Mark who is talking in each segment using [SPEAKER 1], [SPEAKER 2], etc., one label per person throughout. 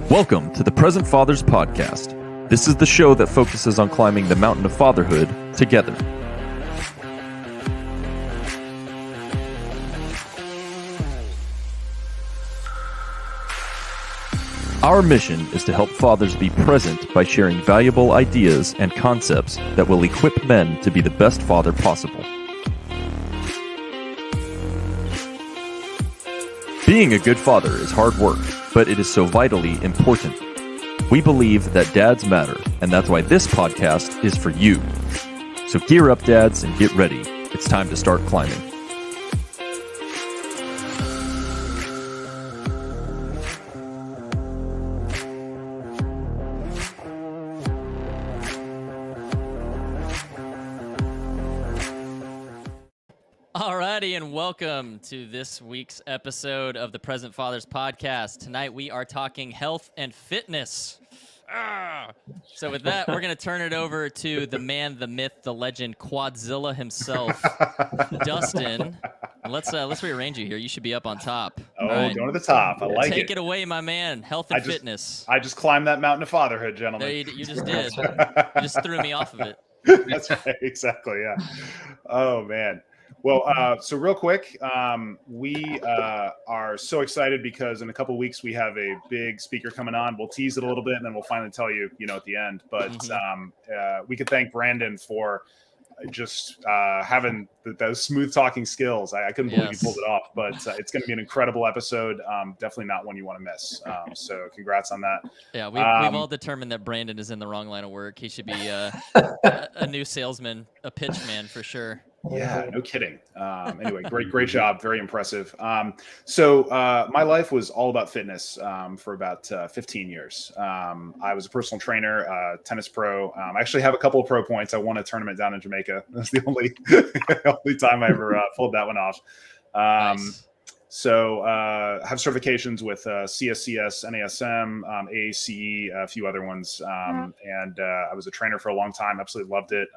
[SPEAKER 1] Welcome to the Present Fathers Podcast. This is the show that focuses on climbing the mountain of fatherhood together. Our mission is to help fathers be present by sharing valuable ideas and concepts that will equip men to be the best father possible. Being a good father is hard work, but it is so vitally important. We believe that dads matter, and that's why this podcast is for you. So gear up, dads, and get ready. It's time to start climbing.
[SPEAKER 2] Alrighty, and welcome to this week's episode of the Present Fathers Podcast. Tonight we are talking health and fitness. So with that, we're going to turn it over to the man, the myth, the legend, Quadzilla himself, Dustin. Let's rearrange you here. You should be up on top.
[SPEAKER 3] Oh, right. Going to the top. I like it.
[SPEAKER 2] Take it away, my man. Health and fitness.
[SPEAKER 3] I just climbed that mountain of fatherhood, gentlemen.
[SPEAKER 2] No, you just did. You just threw me off of it.
[SPEAKER 3] That's right. Exactly. Yeah. Oh, man. Well, so real quick, we are so excited because in a couple of weeks we have a big speaker coming on. We'll tease it a little bit and then we'll finally tell you, at the end. But we could thank Brandon for just having those smooth talking skills. I couldn't believe he pulled it off, but it's going to be an incredible episode. Definitely not one you want to miss. So congrats on that.
[SPEAKER 2] Yeah, we've all determined that Brandon is in the wrong line of work. He should be a new salesman, a pitch man for sure.
[SPEAKER 3] Yeah, no kidding. Anyway, great job. Very impressive. So my life was all about fitness for about 15 years. I was a personal trainer, tennis pro. I actually have a couple of pro points. I won a tournament down in Jamaica. That's the only time I ever pulled that one off. Nice. So have certifications with CSCS, NASM, AACE, a few other ones. And I was a trainer for a long time. Absolutely loved it.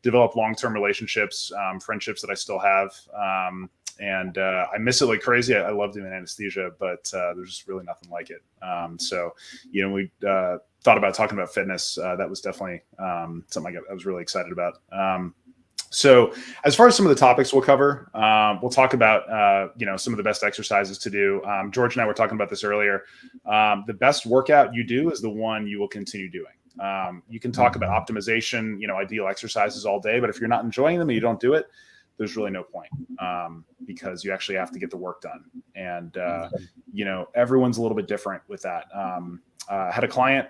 [SPEAKER 3] Developed long-term relationships, friendships that I still have. And I miss it like crazy. I love doing anesthesia, but there's just really nothing like it. So, we thought about talking about fitness. That was definitely something I was really excited about. So as far as some of the topics we'll cover, we'll talk about, some of the best exercises to do. George and I were talking about this earlier. The best workout you do is the one you will continue doing. You can talk about optimization, ideal exercises all day, but if you're not enjoying them and you don't do it, there's really no point because you actually have to get the work done. And, everyone's a little bit different with that. I had a client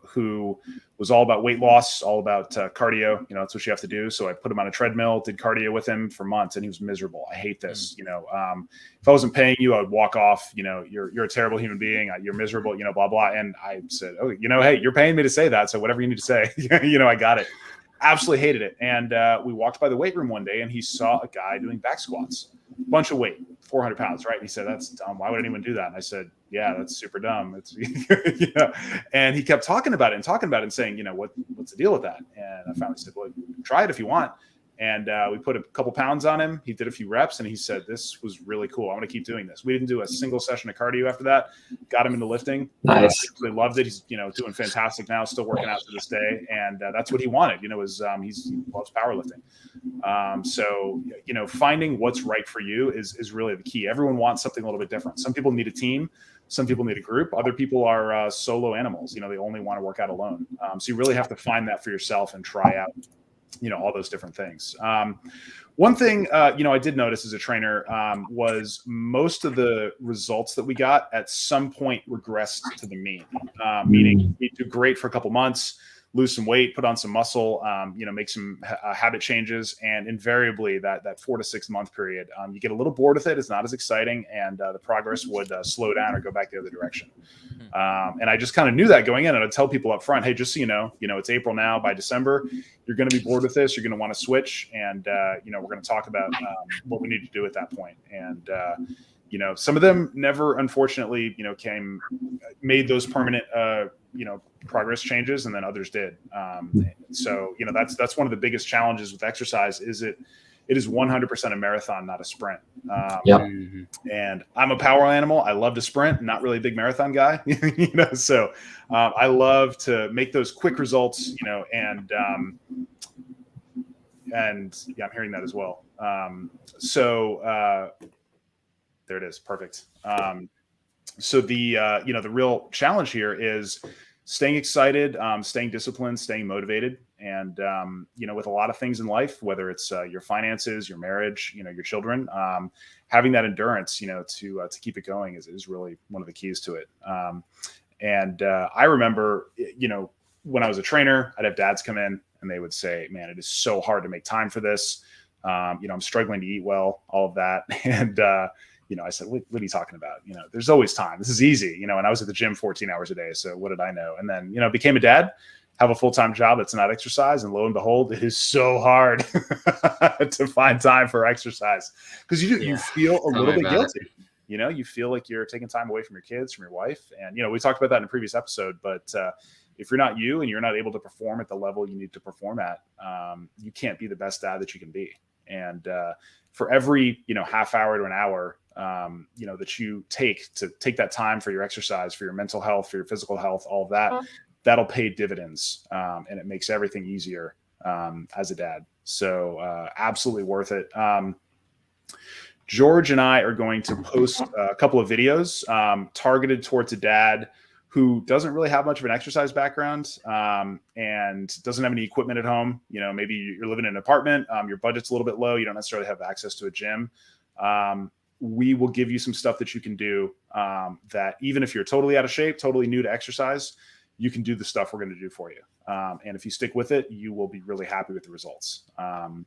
[SPEAKER 3] who was all about weight loss, all about cardio. That's what you have to do. So I put him on a treadmill, did cardio with him for months, and he was miserable. I hate this. If I wasn't paying you, I would walk off. You're a terrible human being. You're miserable. Blah blah. And I said, oh, hey, you're paying me to say that, so whatever you need to say, I got it. Absolutely hated it. And we walked by the weight room one day, and he saw a guy doing back squats, bunch of weight, 400 pounds, right? And he said, that's dumb. Why would anyone do that? And I said, yeah, that's super dumb. It's, And he kept talking about it and saying, what's the deal with that? And I finally said, well, try it if you want. And we put a couple pounds on him. He did a few reps, and he said, this was really cool. I want to keep doing this. We didn't do a single session of cardio after that. Got him into lifting.
[SPEAKER 4] Nice.
[SPEAKER 3] He loved it. He's, doing fantastic now, still working out to this day. And that's what he wanted, he loves powerlifting. So, finding what's right for you is really the key. Everyone wants something a little bit different. Some people need a team. Some people need a group. Other people are solo animals. They only want to work out alone. So you really have to find that for yourself and try out all those different things. One thing, I did notice as a trainer was most of the results that we got at some point regressed to the mean, meaning we do great for a couple months, lose some weight, put on some muscle, make some habit changes. And invariably that 4 to 6 month period, you get a little bored with it. It's not as exciting. And the progress would slow down or go back the other direction. And I just kind of knew that going in, and I'd tell people up front, hey, just so you know, it's April now. By December, you're going to be bored with this. You're going to want to switch. And, we're going to talk about what we need to do at that point. And, some of them never, unfortunately, made those permanent, progress changes, and then others did. So, that's one of the biggest challenges with exercise is it it is 100% a marathon, not a sprint.
[SPEAKER 4] Yep.
[SPEAKER 3] And I'm a power animal. I love to sprint, not really a big marathon guy, so I love to make those quick results, and yeah, I'm hearing that as well. There it is. Perfect. So the real challenge here is staying excited, staying disciplined, staying motivated. And, with a lot of things in life, whether it's your finances, your marriage, your children, having that endurance, to keep it going is really one of the keys to it. I remember, when I was a trainer, I'd have dads come in and they would say, man, it is so hard to make time for this. I'm struggling to eat well, all of that. And, I said, what are you talking about? There's always time. This is easy, and I was at the gym 14 hours a day. So what did I know? And then, became a dad, have a full-time job that's not exercise. And lo and behold, it is so hard to find time for exercise because you feel a little bit guilty. You feel like you're taking time away from your kids, from your wife. And, we talked about that in a previous episode, but if you're not you and you're not able to perform at the level you need to perform at, you can't be the best dad that you can be. And for every, half hour to an hour, that you take that time for your exercise, for your mental health, for your physical health, all of that, that'll pay dividends. And it makes everything easier as a dad. So absolutely worth it. George and I are going to post a couple of videos targeted towards a dad who doesn't really have much of an exercise background and doesn't have any equipment at home. Maybe you're living in an apartment, your budget's a little bit low, you don't necessarily have access to a gym. We will give you some stuff that you can do that even if you're totally out of shape, totally new to exercise, you can do the stuff we're going to do for you. And if you stick with it, you will be really happy with the results.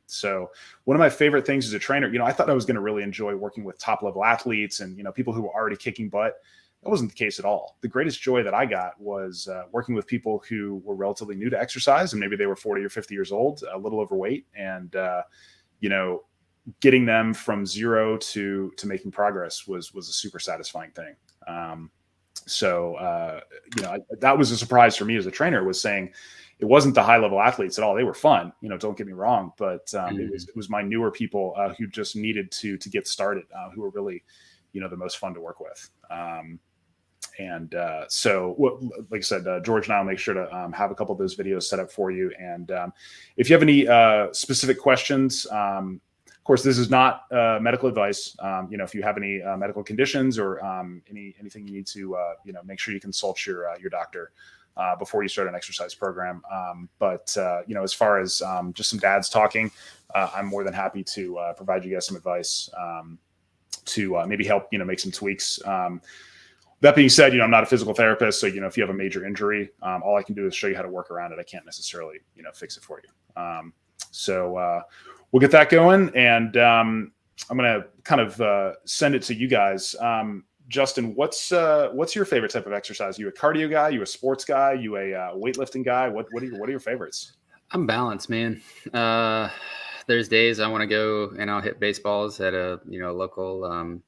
[SPEAKER 3] So one of my favorite things as a trainer, I thought I was going to really enjoy working with top level athletes and, people who were already kicking butt. That wasn't the case at all. The greatest joy that I got was working with people who were relatively new to exercise and maybe they were 40 or 50 years old, a little overweight, and, getting them from zero to making progress was a super satisfying thing. That was a surprise for me as a trainer, was saying it wasn't the high level athletes at all. They were fun, don't get me wrong, but it was my newer people who just needed to get started, who were really, the most fun to work with. Like I said, George and I will make sure to have a couple of those videos set up for you. And if you have any specific questions, of course, this is not medical advice. If you have any medical conditions or anything you need to, make sure you consult your doctor before you start an exercise program. As far as just some dads talking, I'm more than happy to provide you guys some advice to maybe help, make some tweaks. That being said, I'm not a physical therapist. So, if you have a major injury, all I can do is show you how to work around it. I can't necessarily, fix it for you. We'll get that going. And I'm going to kind of send it to you guys. Justin, what's your favorite type of exercise? You a cardio guy? You a sports guy? You a weightlifting guy? What are your favorites?
[SPEAKER 4] I'm balanced, man. There's days I want to go and I'll hit baseballs at a local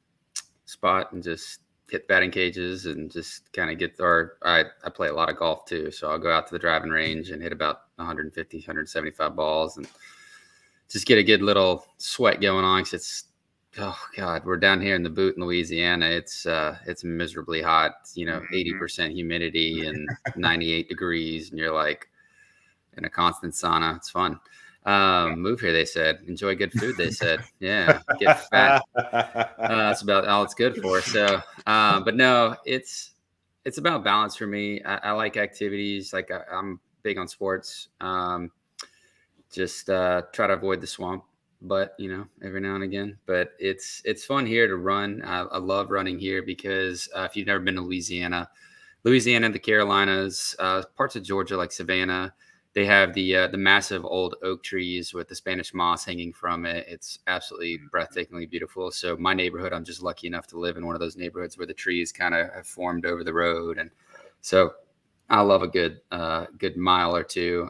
[SPEAKER 4] spot and just hit batting cages and just kind of I play a lot of golf too. So I'll go out to the driving range and hit about 150, 175 balls and just get a good little sweat going on. Cause oh God, we're down here in the boot in Louisiana. It's miserably hot, 80% humidity and 98 degrees. And you're like in a constant sauna. It's fun. Move here, they said. Enjoy good food, they said. Yeah, get fat. That's about all it's good for. So, but no, it's about balance for me. I like activities. Like I'm big on sports. Just try to avoid the swamp, but every now and again. But it's fun here to run. I love running here because if you've never been to Louisiana, the Carolinas, parts of Georgia like Savannah. They have the massive old oak trees with the Spanish moss hanging from it. It's absolutely breathtakingly beautiful. So my neighborhood, I'm just lucky enough to live in one of those neighborhoods where the trees kind of have formed over the road. And so I love a good mile or two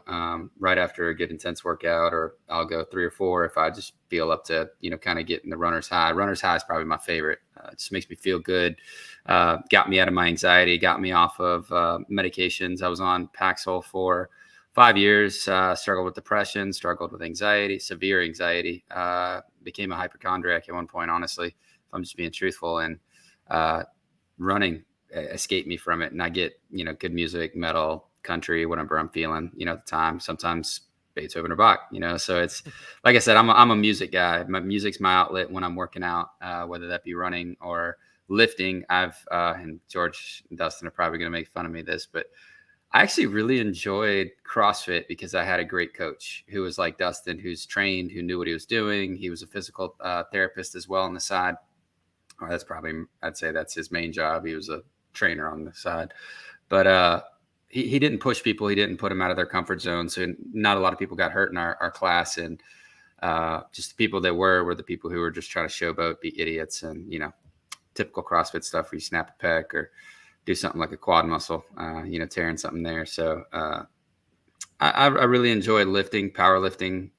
[SPEAKER 4] right after a good intense workout, or I'll go 3 or 4 if I just feel up to, kind of getting the runner's high. Runner's high is probably my favorite. It just makes me feel good. Got me out of my anxiety, got me off of medications. I was on Paxil for 5 years, struggled with depression, struggled with anxiety, severe anxiety, became a hypochondriac at one point, honestly, if I'm just being truthful. And running escaped me from it. And I get, good music, metal, country, whatever I'm feeling, at the time, sometimes Beethoven or Bach, so it's, like I said, I'm a music guy. My music's my outlet when I'm working out, whether that be running or lifting. And George and Dustin are probably going to make fun of me this, but I actually really enjoyed CrossFit because I had a great coach who was like Dustin, who's trained, who knew what he was doing. He was a physical therapist as well on the side. Or I'd say that's his main job. He was a trainer on the side, but he didn't push people. He didn't put them out of their comfort zone. So not a lot of people got hurt in our class. And just the people that were the people who were just trying to showboat, be idiots, and, typical CrossFit stuff where you snap a pec or do something like a quad muscle, tearing something there. So I really enjoyed lifting, powerlifting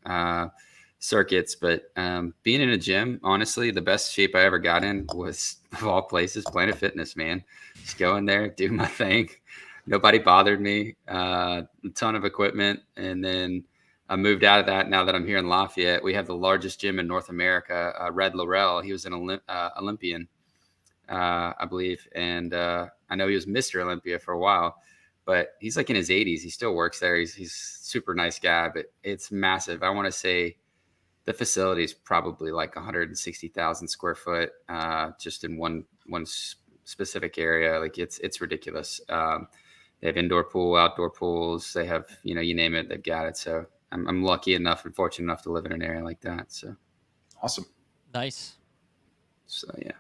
[SPEAKER 4] circuits, but being in a gym, honestly, the best shape I ever got in was, of all places, Planet Fitness, man. Just go in there, do my thing. Nobody bothered me, a ton of equipment. And then I moved out of that. Now that I'm here in Lafayette, we have the largest gym in North America. Red Laurel, he was an Olympian, I believe. And I know he was Mr. Olympia for a while, but he's like in his 80s. He still works there. He's super nice guy, but it's massive. I want to say the facility is probably like 160,000 square foot, just in one specific area. Like it's ridiculous. They have indoor pool, outdoor pools. They have, you name it, they've got it. So I'm lucky enough and fortunate enough to live in an area like that. So
[SPEAKER 3] awesome.
[SPEAKER 2] Nice.
[SPEAKER 4] So, yeah.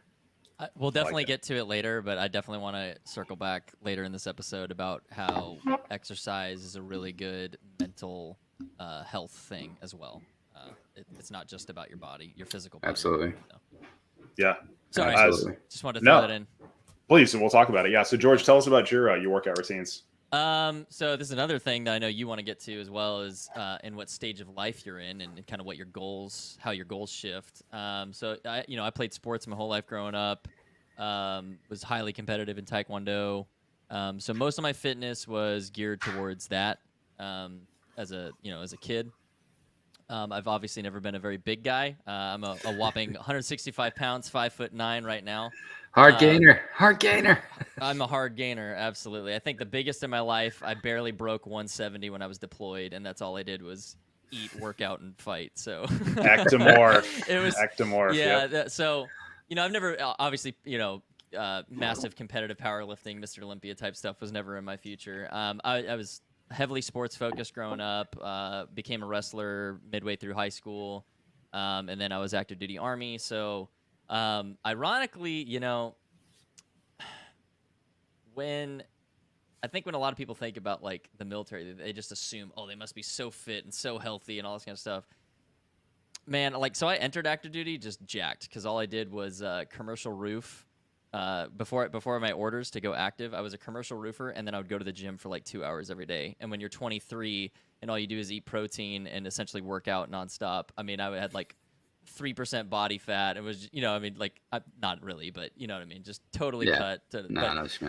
[SPEAKER 2] We'll definitely get to it later, but I definitely want to circle back later in this episode about how exercise is a really good mental health thing as well. It's not just about your body, your physical body.
[SPEAKER 4] Absolutely.
[SPEAKER 3] Yeah.
[SPEAKER 2] Sorry,
[SPEAKER 4] Absolutely.
[SPEAKER 2] just wanted to throw that in.
[SPEAKER 3] Please, and we'll talk about it. Yeah. So, George, tell us about your workout routines.
[SPEAKER 2] So this is another thing that I know you want to get to as well, is in what stage of life you're in and kind of what your goals, how your goals shift. So I played sports my whole life growing up, was highly competitive in Taekwondo. So most of my fitness was geared towards that, as a kid. I've obviously never been a very big guy. I'm a whopping 165 pounds, 5'9" right now.
[SPEAKER 4] Hard gainer.
[SPEAKER 2] I'm a hard gainer, absolutely. I think the biggest in my life, I barely broke 170 when I was deployed, and that's all I did was eat, work out, and fight. So
[SPEAKER 3] Ectomorph.
[SPEAKER 2] It was
[SPEAKER 3] ectomorph.
[SPEAKER 2] Yeah.
[SPEAKER 3] Yep.
[SPEAKER 2] So I've never obviously massive competitive powerlifting, Mr. Olympia type stuff was never in my future. I was heavily sports focused growing up. Became a wrestler midway through high school, and then I was active duty Army. So ironically, when a lot of people think about like the military, they just assume, oh, they must be so fit and so healthy and all this kind of stuff. Man, so I entered active duty just jacked because all I did was commercial roof. Before my orders to go active, I was a commercial roofer, and then I would go to the gym for like 2 hours every day. And when you're 23 and all you do is eat protein and essentially work out nonstop, I mean, I had like 3% body fat. It was, not really, but you know what I mean? Just totally cut.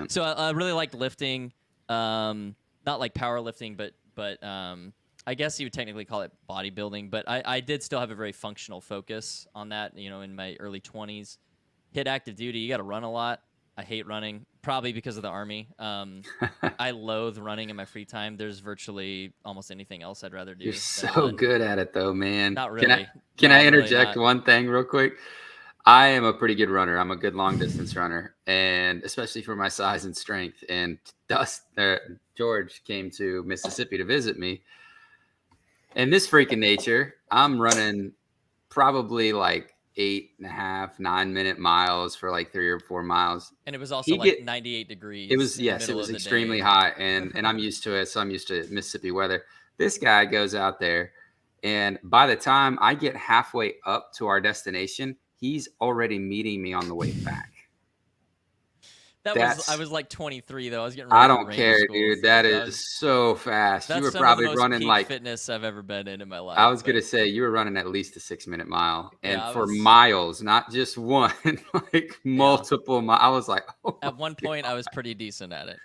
[SPEAKER 2] So I really liked lifting, not like powerlifting, but I guess you would technically call it bodybuilding. But I did still have a very functional focus on that, in my early 20s. Hit active duty, you got to run a lot. I hate running, probably because of the Army. I loathe running in my free time. There's virtually almost anything else I'd rather do.
[SPEAKER 4] You're so good at it, though, man.
[SPEAKER 2] Not really.
[SPEAKER 4] Can I interject one thing real quick? I am a pretty good runner. I'm a good long distance runner, and especially for my size and strength. And George came to Mississippi to visit me. And this freaking nature, I'm running probably like 8.5, 9-minute miles for like 3 or 4 miles.
[SPEAKER 2] And it was also 98 degrees.
[SPEAKER 4] It was, yes, it was extremely hot. And I'm used to it. So I'm used to Mississippi weather. This guy goes out there, and by the time I get halfway up to our destination, he's already meeting me on the way back.
[SPEAKER 2] I was like 23 though. I was getting ready.
[SPEAKER 4] I don't care, dude. That is so fast. You were probably running like
[SPEAKER 2] fitness I've ever been in my life.
[SPEAKER 4] I was gonna say you were running at least a 6-minute mile, and for miles, not just one, like multiple miles. I was like,
[SPEAKER 2] at one point, I was pretty decent at it.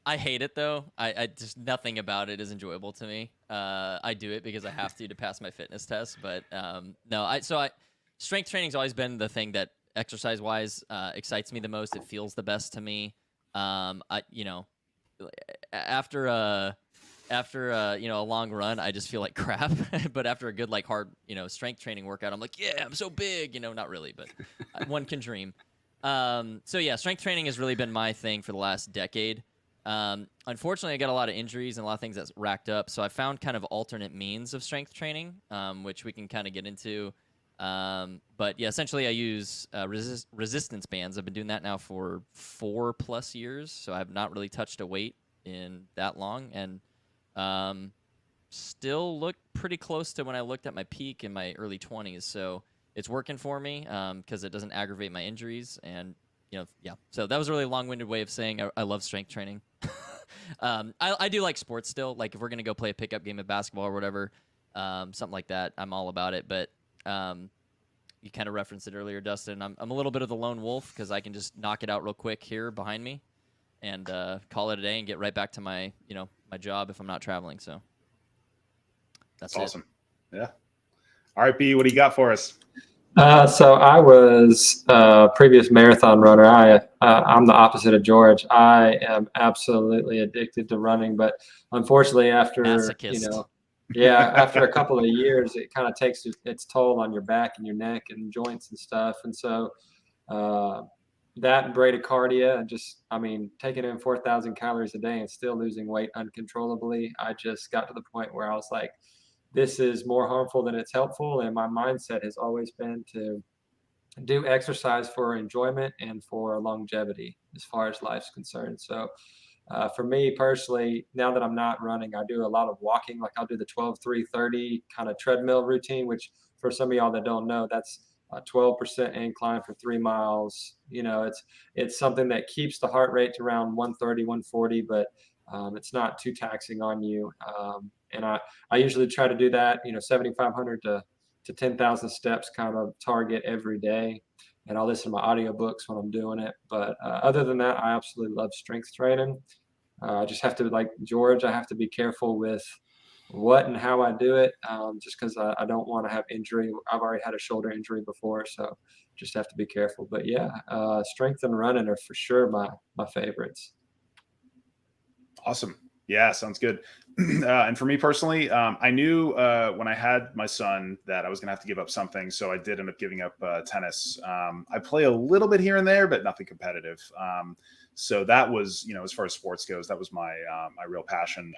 [SPEAKER 2] I hate it though. I just nothing about it is enjoyable to me. I do it because I have to pass my fitness test. But no, strength training's always been the thing that exercise wise excites me the most. It feels the best to me. I after a long run, I just feel like crap. But after a good like hard strength training workout, I'm like, yeah, I'm so big. Not really, but one can dream. So yeah, strength training has really been my thing for the last decade. Unfortunately, I got a lot of injuries and a lot of things that's racked up. So I found kind of alternate means of strength training, which we can kind of get into. But yeah, essentially I use resistance bands. I've been doing that now for 4+ years. So I've not really touched a weight in that long, and still look pretty close to when I looked at my peak in my early 20s. So it's working for me because it doesn't aggravate my injuries. And yeah. So that was a really long-winded way of saying I love strength training. I do like sports still. Like if we're gonna go play a pickup game of basketball or whatever, something like that, I'm all about it. But you kind of referenced it earlier, Dustin. I'm a little bit of the lone wolf because I can just knock it out real quick here behind me, and call it a day and get right back to my my job if I'm not traveling. So that's
[SPEAKER 3] awesome. Yeah. All right, B, what do you got for us?
[SPEAKER 5] So I was a previous marathon runner. I'm the opposite of George. I am absolutely addicted to running, but unfortunately, after
[SPEAKER 2] Masochist.
[SPEAKER 5] after a couple of years, it kind of takes its toll on your back and your neck and joints and stuff. And so that and bradycardia and taking in 4,000 calories a day and still losing weight uncontrollably, I just got to the point where I was like, this is more harmful than it's helpful. And my mindset has always been to do exercise for enjoyment and for longevity as far as life's concerned. So for me personally, now that I'm not running, I do a lot of walking. Like I'll do the 12-3-30 kind of treadmill routine, which for some of y'all that don't know, that's a 12% incline for 3 miles. It's something that keeps the heart rate to around 130, 140, but it's not too taxing on you. And I usually try to do that, 7,500 to 10,000 steps kind of target every day. And I'll listen to my audiobooks when I'm doing it. But other than that, I absolutely love strength training. I just have to, like George, I have to be careful with what and how I do it, just because I don't want to have injury. I've already had a shoulder injury before, so just have to be careful. But yeah, strength and running are for sure my favorites.
[SPEAKER 3] Awesome. Yeah, sounds good. And for me personally, I knew when I had my son that I was going to have to give up something. So I did end up giving up tennis. I play a little bit here and there, but nothing competitive. So that was, as far as sports goes, that was my real passion.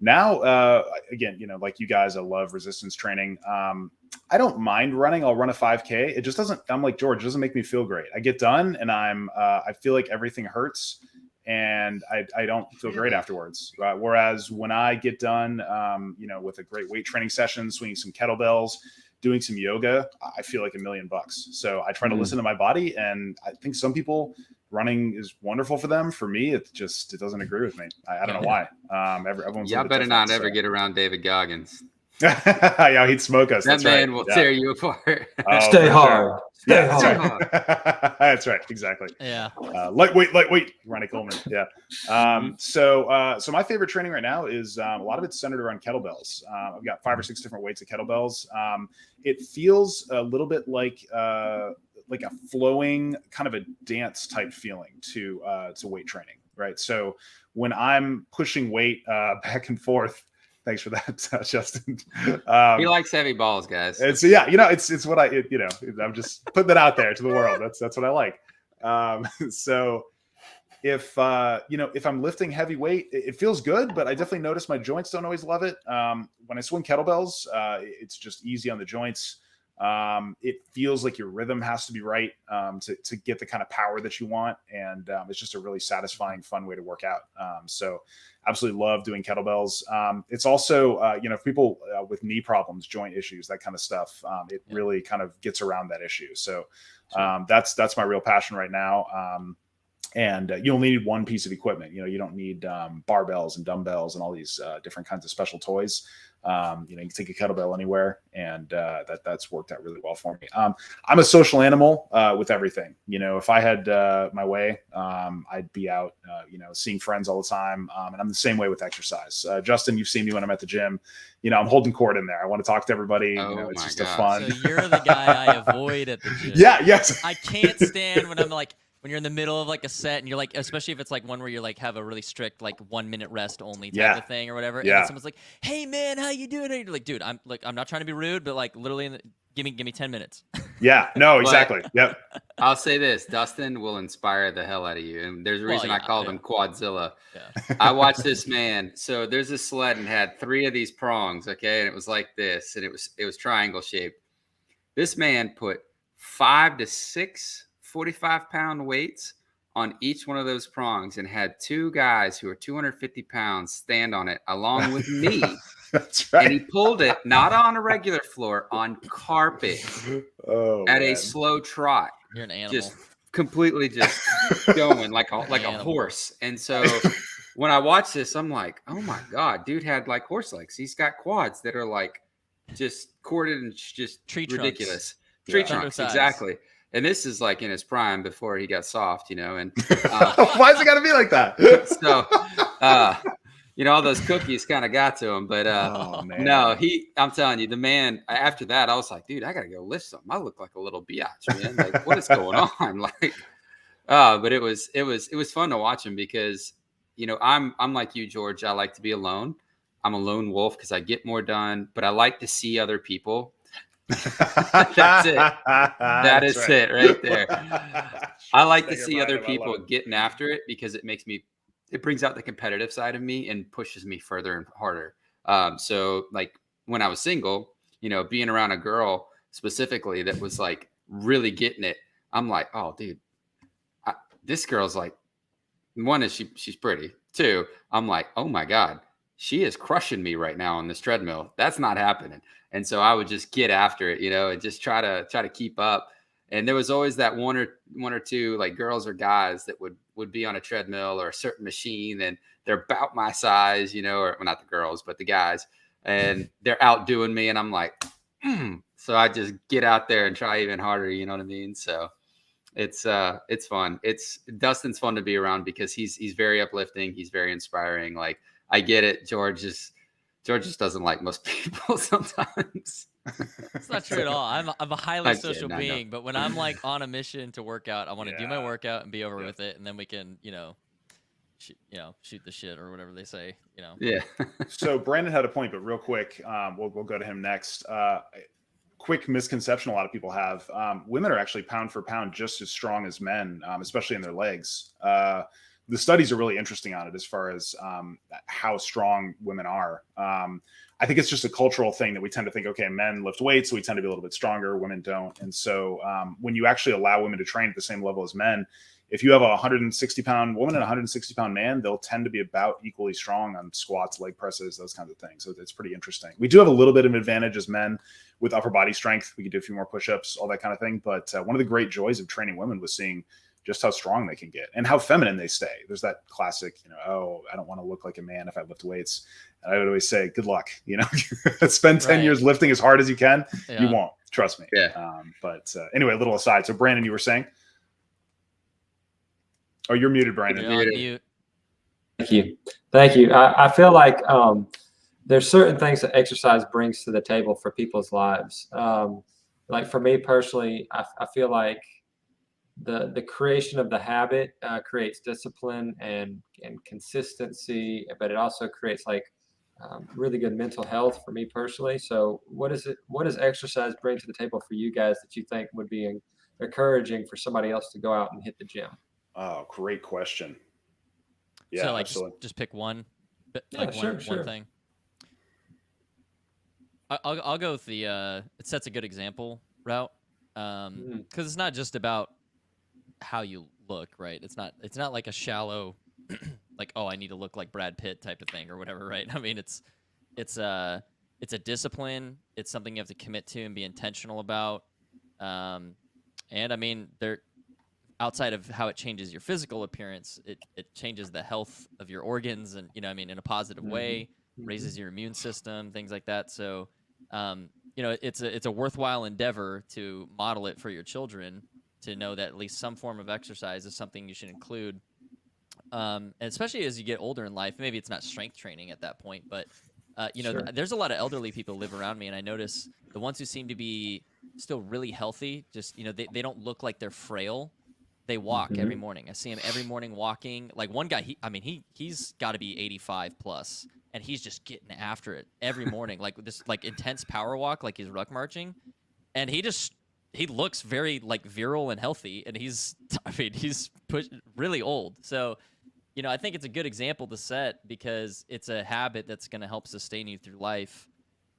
[SPEAKER 3] Now, again, like you guys, I love resistance training. I don't mind running. I'll run a 5K. It just doesn't, I'm like George, it doesn't make me feel great. I get done and I feel like everything hurts. And I don't feel great afterwards. Whereas when I get done, with a great weight training session, swinging some kettlebells, doing some yoga, I feel like $1 million. So I try to listen to my body. And I think some people, running is wonderful for them. For me, it doesn't agree with me. I don't know why. Everyone's
[SPEAKER 4] y'all better not ever get around David Goggins.
[SPEAKER 3] Yeah, he'd smoke us.
[SPEAKER 4] That man will tear you apart.
[SPEAKER 5] Stay hard.
[SPEAKER 3] Stay hard. That's right. Exactly.
[SPEAKER 2] Yeah.
[SPEAKER 3] Lightweight. Ronnie Coleman. Yeah. So my favorite training right now is a lot of it's centered around kettlebells. I've got 5 or 6 different weights of kettlebells. It feels a little bit like a flowing kind of a dance type feeling to weight training, right? So when I'm pushing weight back and forth. Thanks for that, Justin.
[SPEAKER 4] He likes heavy balls, guys.
[SPEAKER 3] It's what I'm just putting that out there to the world. That's what I like. So if I'm lifting heavy weight, it feels good, but I definitely notice my joints don't always love it. When I swing kettlebells, it's just easy on the joints. It feels like your rhythm has to be right to get the kind of power that you want. And it's just a really satisfying, fun way to work out. So absolutely love doing kettlebells. It's also, if people with knee problems, joint issues, that kind of stuff, it really kind of gets around that issue. So that's my real passion right now. and you only need one piece of equipment. You don't need barbells and dumbbells and all these different kinds of special toys. You can take a kettlebell anywhere, and that's worked out really well for me. I'm a social animal with everything. If I had my way, I'd be out, seeing friends all the time. And I'm the same way with exercise. Justin, you've seen me when I'm at the gym. I'm holding court in there. I want to talk to everybody. It's just a fun.
[SPEAKER 2] So you're the guy I avoid at the gym.
[SPEAKER 3] Yeah. Yes.
[SPEAKER 2] I can't stand when I'm like, when you're in the middle of like a set and you're like, especially if it's like one where you're like have a really strict like 1 minute rest only type of thing or whatever. And then someone's like, "Hey man, how you doing?" And you're like, "Dude, I'm not trying to be rude, but like literally, give me 10 minutes."
[SPEAKER 3] Yeah. No. Exactly. Yep.
[SPEAKER 4] I'll say this: Dustin will inspire the hell out of you, and there's a reason I called him Quadzilla.
[SPEAKER 2] Yeah.
[SPEAKER 4] I watched this man. So there's a sled and had 3 of these prongs, okay, and it was like this, and it was triangle shaped. This man put 5 to 6 45-pound weights on each one of those prongs and had 2 guys who are 250 pounds stand on it along with me.
[SPEAKER 3] That's right.
[SPEAKER 4] And he pulled it not on a regular floor, on carpet at a slow trot.
[SPEAKER 2] You're an animal.
[SPEAKER 4] Just completely just going like a horse. And so when I watch this, I'm like, oh my God, dude had like horse legs. He's got quads that are like just corded and just ridiculous. Tree trunks, exactly. And this is like in his prime before he got soft, and
[SPEAKER 3] why's it got to be like that?
[SPEAKER 4] So, all those cookies kind of got to him, but no, I'm telling you, the man, after that, I was like, dude, I got to go lift something. I look like a little biatch, man. Like, what is going on? Like, but it was fun to watch him because, I'm like you, George. I like to be alone. I'm a lone wolf because I get more done, but I like to see other people. That's it. That is right. It right there. I like to see other people getting after it because it brings out the competitive side of me and pushes me further and harder. So like when I was single, being around a girl specifically that was like really getting it, I'm like, oh dude, this girl's like, one is she's pretty. 2, I'm like, oh my God, she is crushing me right now on this treadmill. That's not happening. And so I would just get after it, and just try to keep up. And there was always that one or two like girls or guys that would be on a treadmill or a certain machine, and they're about my size, or well, not the girls, but the guys, and they're outdoing me, and I'm like, so I just get out there and try even harder. You know what I mean? So it's fun. Dustin's fun to be around because he's very uplifting. He's very inspiring. Like, I get it. George just doesn't like most people sometimes.
[SPEAKER 2] It's not true at all. I'm a highly social being, but when I'm like on a mission to work out, I want to do my workout and be over with it, and then we can, shoot the shit or whatever they say,
[SPEAKER 4] Yeah.
[SPEAKER 3] So Brandon had a point, but real quick, we'll go to him next. Quick misconception a lot of people have: women are actually pound for pound just as strong as men, especially in their legs. The studies are really interesting on it as far as how strong women are. I think it's just a cultural thing that we tend to think, okay, men lift weights, so we tend to be a little bit stronger, women don't. And so when you actually allow women to train at the same level as men, if you have a 160-pound woman and a 160-pound man, they'll tend to be about equally strong on squats, leg presses, those kinds of things. So it's pretty interesting. We do have a little bit of an advantage as men with upper body strength. We can do a few more push-ups, all that kind of thing. But one of the great joys of training women was seeing just how strong they can get and how feminine they stay. There's that classic, oh, I don't want to look like a man if I lift weights. And I would always say, good luck, spend 10 years lifting as hard as you can. Yeah. You won't, trust me.
[SPEAKER 4] Yeah.
[SPEAKER 3] But anyway, a little aside. So Brandon, you were saying? Oh, you're muted, Brandon.
[SPEAKER 2] You're on mute.
[SPEAKER 5] Thank you. I feel like there's certain things that exercise brings to the table for people's lives. Like for me personally, I feel like the creation of the habit creates discipline and consistency, but it also creates like really good mental health for me personally. So what does exercise bring to the table for you guys that you think would be encouraging for somebody else to go out and hit the gym?
[SPEAKER 3] Oh, great question. Yeah,
[SPEAKER 2] so like
[SPEAKER 3] absolutely.
[SPEAKER 2] Just pick one,
[SPEAKER 5] one
[SPEAKER 2] thing. I'll go with the it sets a good example route, because it's not just about how you look, right? It's not like a shallow like, oh, I need to look like Brad Pitt type of thing or whatever, right? I mean, it's a discipline. It's something you have to commit to and be intentional about. And I mean, outside of how it changes your physical appearance, it changes the health of your organs, and I mean, in a positive way, raises your immune system, things like that. So, it's a worthwhile endeavor to model it for your children, to know that at least some form of exercise is something you should include. And especially as you get older in life, maybe it's not strength training at that point, but
[SPEAKER 5] Sure.
[SPEAKER 2] there's a lot of elderly people live around me, and I notice the ones who seem to be still really healthy, just they don't look like they're frail. They walk every morning. I see him every morning walking. Like one guy, he's got to be 85 plus, and he's just getting after it every morning, like this like intense power walk, like he's ruck marching, and he looks very like virile and healthy, and he's really old. So, I think it's a good example to set, because it's a habit that's going to help sustain you through life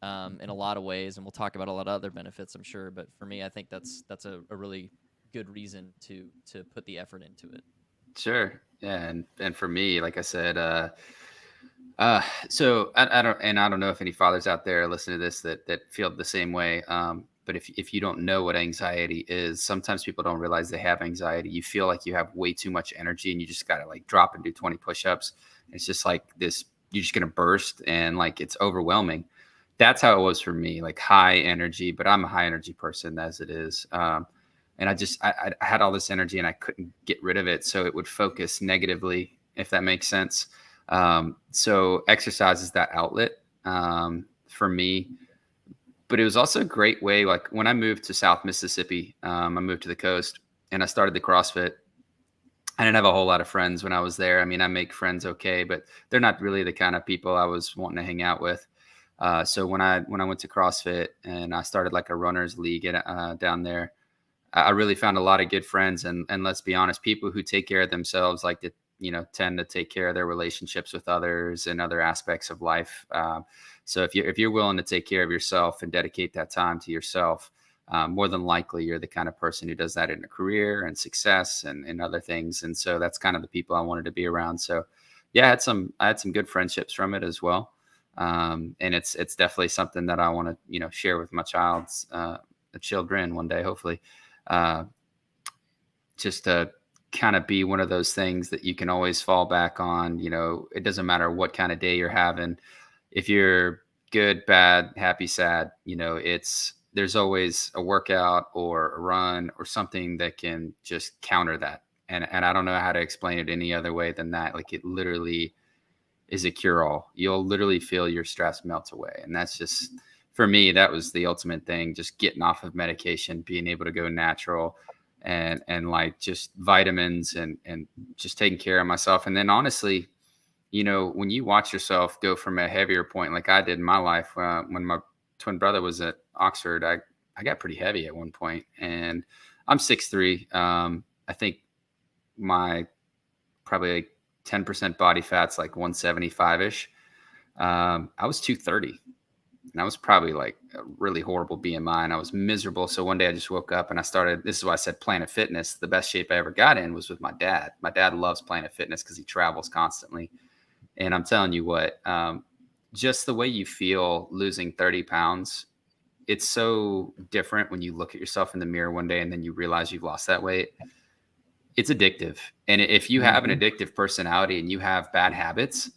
[SPEAKER 2] in a lot of ways, and we'll talk about a lot of other benefits, I'm sure. But for me, I think that's a really good reason to put the effort into it.
[SPEAKER 4] Sure. Yeah. And for me, like I said, so I don't know if any fathers out there listen to this that feel the same way. But if you don't know what anxiety is, sometimes people don't realize they have anxiety. You feel like you have way too much energy, and you just got to like drop and do 20 push-ups. It's just like this, you're just going to burst, and like, it's overwhelming. That's how it was for me, like high energy, but I'm a high energy person as it is. And I had all this energy, and I couldn't get rid of it. So it would focus negatively, if that makes sense. So exercise is that outlet for me. But it was also a great way. Like when I moved to South Mississippi, I moved to the coast, and I started the CrossFit. I didn't have a whole lot of friends when I was there. I mean, I make friends okay, but they're not really the kind of people I was wanting to hang out with. So when I went to CrossFit and I started like a runners league down there, I really found a lot of good friends, and let's be honest, people who take care of themselves like to, tend to take care of their relationships with others and other aspects of life. So if you're willing to take care of yourself and dedicate that time to yourself, more than likely you're the kind of person who does that in a career and success and other things. And so that's kind of the people I wanted to be around. So yeah, I had some good friendships from it as well. And it's definitely something that I want to, share with my children one day, hopefully. Just to kind of be one of those things that you can always fall back on. It doesn't matter what kind of day you're having. If you're good, bad, happy, sad, there's always a workout or a run or something that can just counter that. And I don't know how to explain it any other way than that. Like, it literally is a cure all. You'll literally feel your stress melt away. And that's just, for me, that was the ultimate thing, just getting off of medication, being able to go natural and like just vitamins and just taking care of myself. And then honestly, when you watch yourself go from a heavier point, like I did in my life, when my twin brother was at Oxford, I got pretty heavy at one point, and I'm 6'3". I think my probably like 10% body fat's like 175 ish. I was 230. And I was probably like a really horrible BMI, and I was miserable. So one day I just woke up and this is why I said Planet Fitness. The best shape I ever got in was with my dad. My dad loves Planet Fitness because he travels constantly. And I'm telling you what, just the way you feel losing 30 pounds, it's so different when you look at yourself in the mirror one day and then you realize you've lost that weight. It's addictive. And if you have an addictive personality and you have bad habits,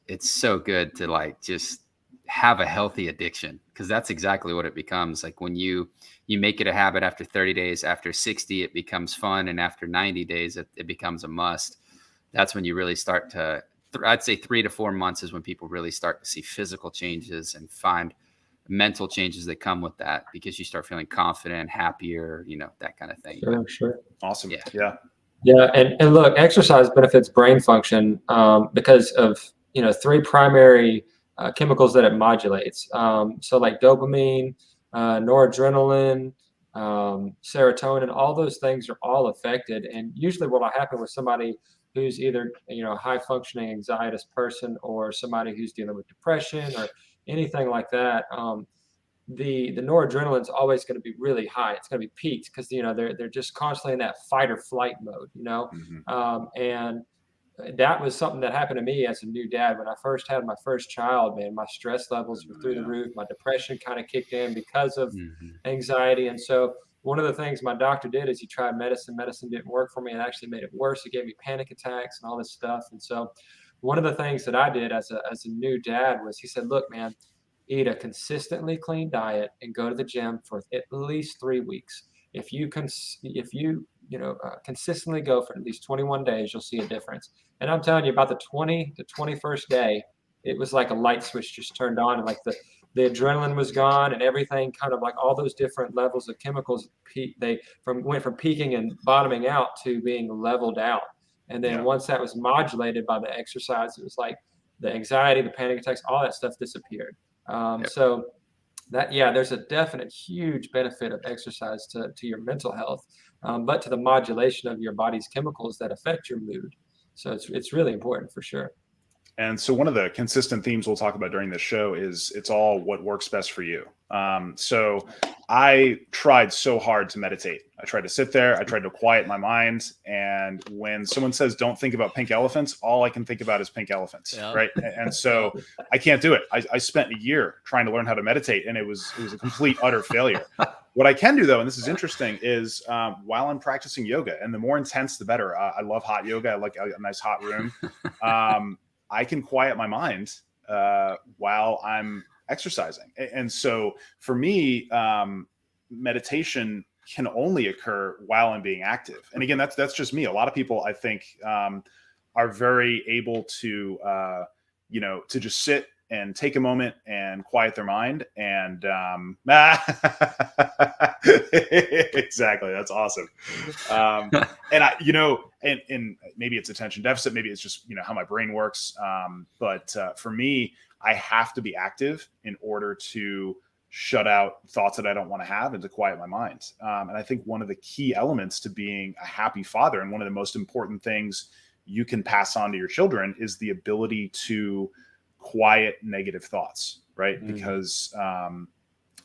[SPEAKER 4] it's so good to like just have a healthy addiction, because that's exactly what it becomes. Like when you make it a habit, after 30 days, after 60, it becomes fun. And after 90 days, it becomes a must. That's when you really start to, I'd say 3 to 4 months is when people really start to see physical changes and find mental changes that come with that, because you start feeling confident, happier, that kind of thing.
[SPEAKER 5] Sure.
[SPEAKER 3] Awesome.
[SPEAKER 4] Yeah.
[SPEAKER 5] Yeah. And look, exercise benefits brain function because of, 3 primary chemicals that it modulates. So like dopamine, noradrenaline, serotonin, all those things are all affected. And usually what will happen with somebody who's either, high functioning anxietous person, or somebody who's dealing with depression or anything like that, the noradrenaline is always going to be really high. It's going to be peaked because, they're just constantly in that fight or flight mode, and that was something that happened to me as a new dad. When I first had my first child, man, my stress levels were through the roof. My depression kind of kicked in because of anxiety. And so, one of the things my doctor did is he tried medicine. Medicine didn't work for me. It actually made it worse. It gave me panic attacks and all this stuff. And so one of the things that I did as a new dad was he said, look, man, eat a consistently clean diet and go to the gym for at least 3 weeks. If you consistently go for at least 21 days, you'll see a difference. And I'm telling you, about the 21st day, it was like a light switch just turned on, and like the adrenaline was gone, and everything kind of like all those different levels of chemicals went from peaking and bottoming out to being leveled out. And then once that was modulated by the exercise, it was like the anxiety, the panic attacks, all that stuff disappeared. So there's a definite huge benefit of exercise to your mental health, but to the modulation of your body's chemicals that affect your mood. So it's really important for sure.
[SPEAKER 3] And so one of the consistent themes we'll talk about during this show is it's all what works best for you. So I tried so hard to meditate. I tried to sit there. I tried to quiet my mind. And when someone says, don't think about pink elephants, all I can think about is pink elephants. Yeah. Right. And so I can't do it. I spent a year trying to learn how to meditate, and it was a complete, utter failure. What I can do, though, and this is interesting, is while I'm practicing yoga, and the more intense, the better. I love hot yoga. I like a nice hot room. I can quiet my mind while I'm exercising. And so for me, meditation can only occur while I'm being active. And again, that's just me. A lot of people, I think, are very able to, to just sit and take a moment and quiet their mind. And exactly. That's awesome. And and maybe it's attention deficit, maybe it's just, how my brain works. But for me, I have to be active in order to shut out thoughts that I don't want to have and to quiet my mind. And I think one of the key elements to being a happy father, and one of the most important things you can pass on to your children, is the ability to quiet negative thoughts, right? Mm-hmm. Because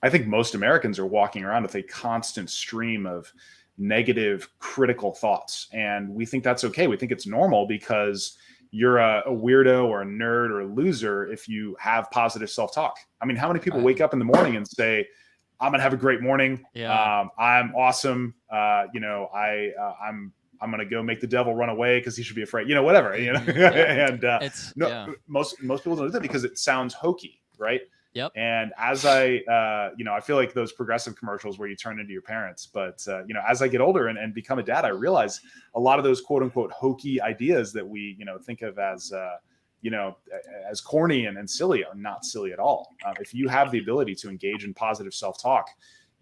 [SPEAKER 3] I think most Americans are walking around with a constant stream of negative, critical thoughts. And we think that's okay. We think it's normal because you're a weirdo or a nerd or a loser if you have positive self-talk. I mean, how many people wake up in the morning and say, I'm going to have a great morning. Yeah. I'm awesome. I'm going to go make the devil run away because he should be afraid, whatever, and most people don't do that because it sounds hokey. Right.
[SPEAKER 2] Yep.
[SPEAKER 3] And as I feel like those progressive commercials where you turn into your parents, but as I get older and become a dad, I realize a lot of those quote unquote hokey ideas that we, think of as corny and silly are not silly at all. If you have the ability to engage in positive self-talk,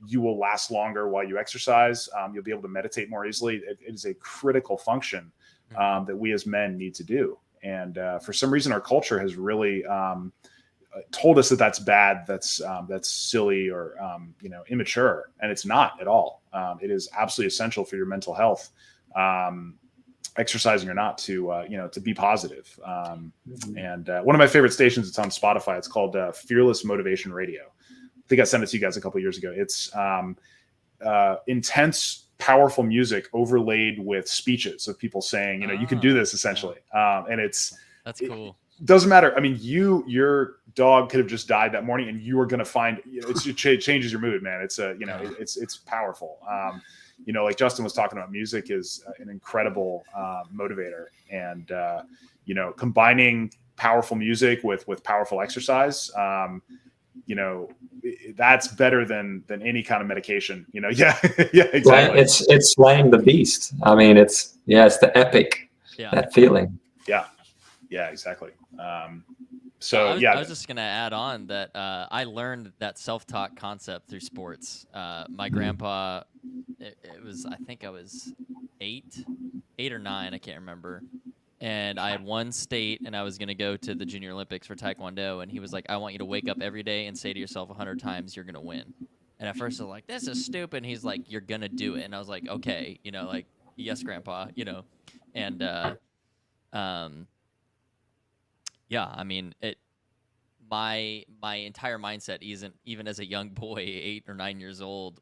[SPEAKER 3] you will last longer while you exercise. You'll be able to meditate more easily. It is a critical function that we as men need to do. And for some reason, our culture has really told us that that's bad, that's silly or immature, and it's not at all. It is absolutely essential for your mental health, exercising or not, to be positive. And one of my favorite stations, it's on Spotify. It's called Fearless Motivation Radio. I think I sent it to you guys a couple of years ago. It's intense, powerful music overlaid with speeches of people saying, you can do this essentially. And that's cool. Doesn't matter. I mean, your dog could have just died that morning, and you are going to find it changes your mood, man. It's it's powerful. Like Justin was talking about, music is an incredible motivator, and combining powerful music with powerful exercise, that's better than any kind of medication. Yeah, exactly.
[SPEAKER 5] It's slaying the beast. I mean, it's the epic, that feeling.
[SPEAKER 3] Yeah, exactly.
[SPEAKER 2] I was just going to add on that I learned that self-talk concept through sports. My grandpa, I think I was 8 or 9, I can't remember. And I had won state, and I was going to go to the Junior Olympics for Taekwondo. And he was like, I want you to wake up every day and say to yourself 100 times, you're going to win. And at first I was like, this is stupid. And he's like, you're going to do it. And I was like, okay, yes, Grandpa, and I mean, my entire mindset, even as a young boy, 8 or 9 years old,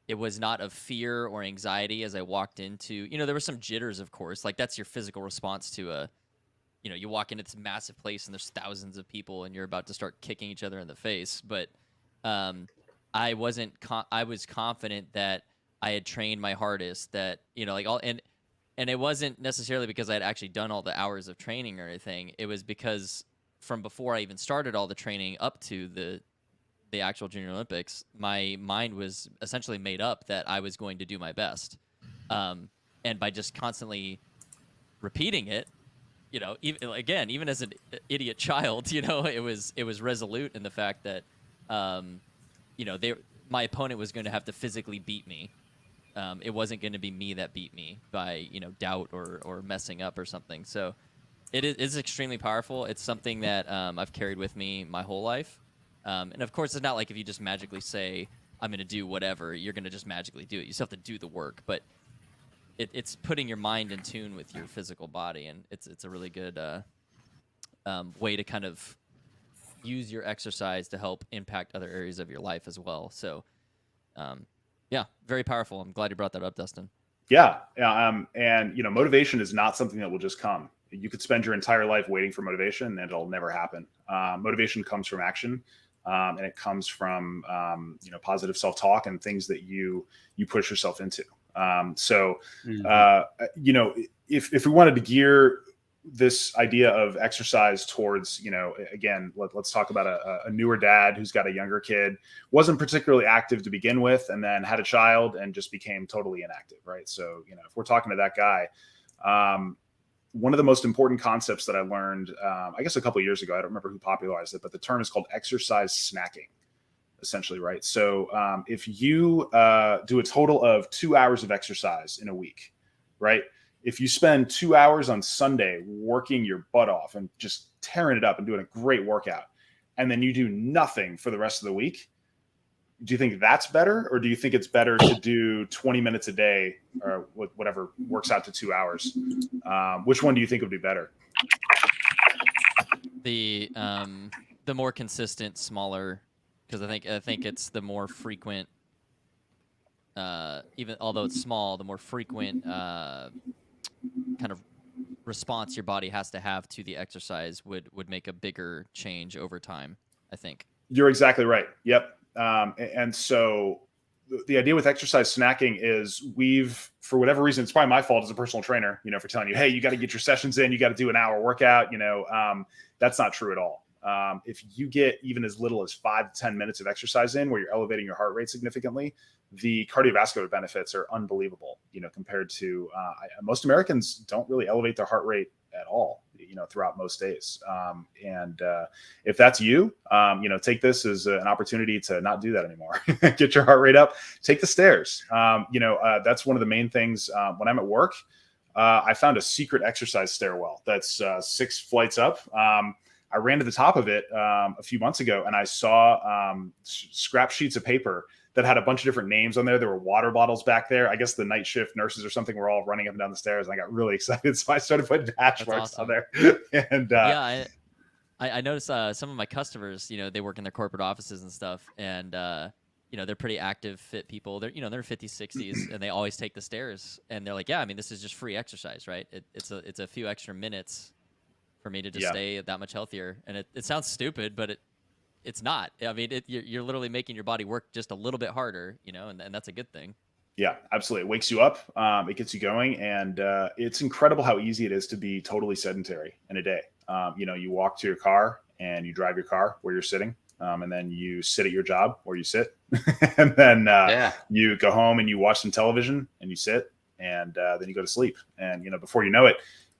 [SPEAKER 2] it was not of fear or anxiety as I walked into, there were some jitters, of course, like that's your physical response to you walk into this massive place and there's thousands of people and you're about to start kicking each other in the face. But I wasn't, I was confident that I had trained my hardest, that, like and it wasn't necessarily because I had actually done all the hours of training or anything. It was because from before I even started all the training up to the actual Junior Olympics, my mind was essentially made up that I was going to do my best. And by just constantly repeating it, even as an idiot child, it was resolute in the fact that, my opponent was going to have to physically beat me. It wasn't going to be me that beat me by, doubt or messing up or something. So it's extremely powerful. It's something that I've carried with me my whole life. And of course, it's not like if you just magically say, I'm going to do whatever, you're going to just magically do it. You still have to do the work, but it's putting your mind in tune with your physical body. And it's a really good way to kind of use your exercise to help impact other areas of your life as well. So, yeah, very powerful. I'm glad you brought that up, Dustin.
[SPEAKER 3] Yeah. And motivation is not something that will just come. You could spend your entire life waiting for motivation and it'll never happen. Motivation comes from action. And it comes from, positive self-talk and things that you push yourself into. If we wanted to gear this idea of exercise towards, again, let's talk about a newer dad who's got a younger kid, wasn't particularly active to begin with, and then had a child and just became totally inactive, right? So, if we're talking to that guy, one of the most important concepts that I learned, I guess a couple of years ago, I don't remember who popularized it, but the term is called exercise snacking, essentially, right? So if you do a total of 2 hours of exercise in a week, right? If you spend 2 hours on Sunday working your butt off and just tearing it up and doing a great workout, and then you do nothing for the rest of the week, do you think that's better? Or do you think it's better to do 20 minutes a day or whatever works out to 2 hours? Which one do you think would be better?
[SPEAKER 2] The more consistent, smaller, because I think it's the more frequent, even although it's small, the more frequent kind of response your body has to have to the exercise would make a bigger change over time, I think.
[SPEAKER 3] You're exactly right. Yep. And so the idea with exercise snacking is for whatever reason, it's probably my fault as a personal trainer, for telling you, hey, you got to get your sessions in, you got to do an hour workout, that's not true at all. If you get even as little as 5 to 10 minutes of exercise in where you're elevating your heart rate significantly, the cardiovascular benefits are unbelievable, compared to most Americans don't really elevate their heart rate at all, throughout most days. If that's you, take this as an opportunity to not do that anymore. Get your heart rate up, take the stairs. That's one of the main things when I'm at work. I found a secret exercise stairwell that's 6 flights up. I ran to the top of it a few months ago, and I saw scrap sheets of paper that had a bunch of different names on there. There were water bottles back there. I guess the night shift nurses or something were all running up and down the stairs, and I got really excited. So I started putting hash marks on there. And
[SPEAKER 2] yeah, I noticed some of my customers, they work in their corporate offices and stuff, and they're pretty active, fit people. They're they're 50s, 60s, and they always take the stairs. And they're like, yeah, I mean, this is just free exercise, right? It's a few extra minutes for me to just stay that much healthier. And it sounds stupid, but it's not. I mean, you're literally making your body work just a little bit harder, and that's a good thing.
[SPEAKER 3] Yeah, absolutely. It wakes you up. It gets you going. And it's incredible how easy it is to be totally sedentary in a day. You walk to your car and you drive your car where you're sitting. And then you sit at your job where you sit. And then you go home and you watch some television and you sit, and then you go to sleep. And, before you know it,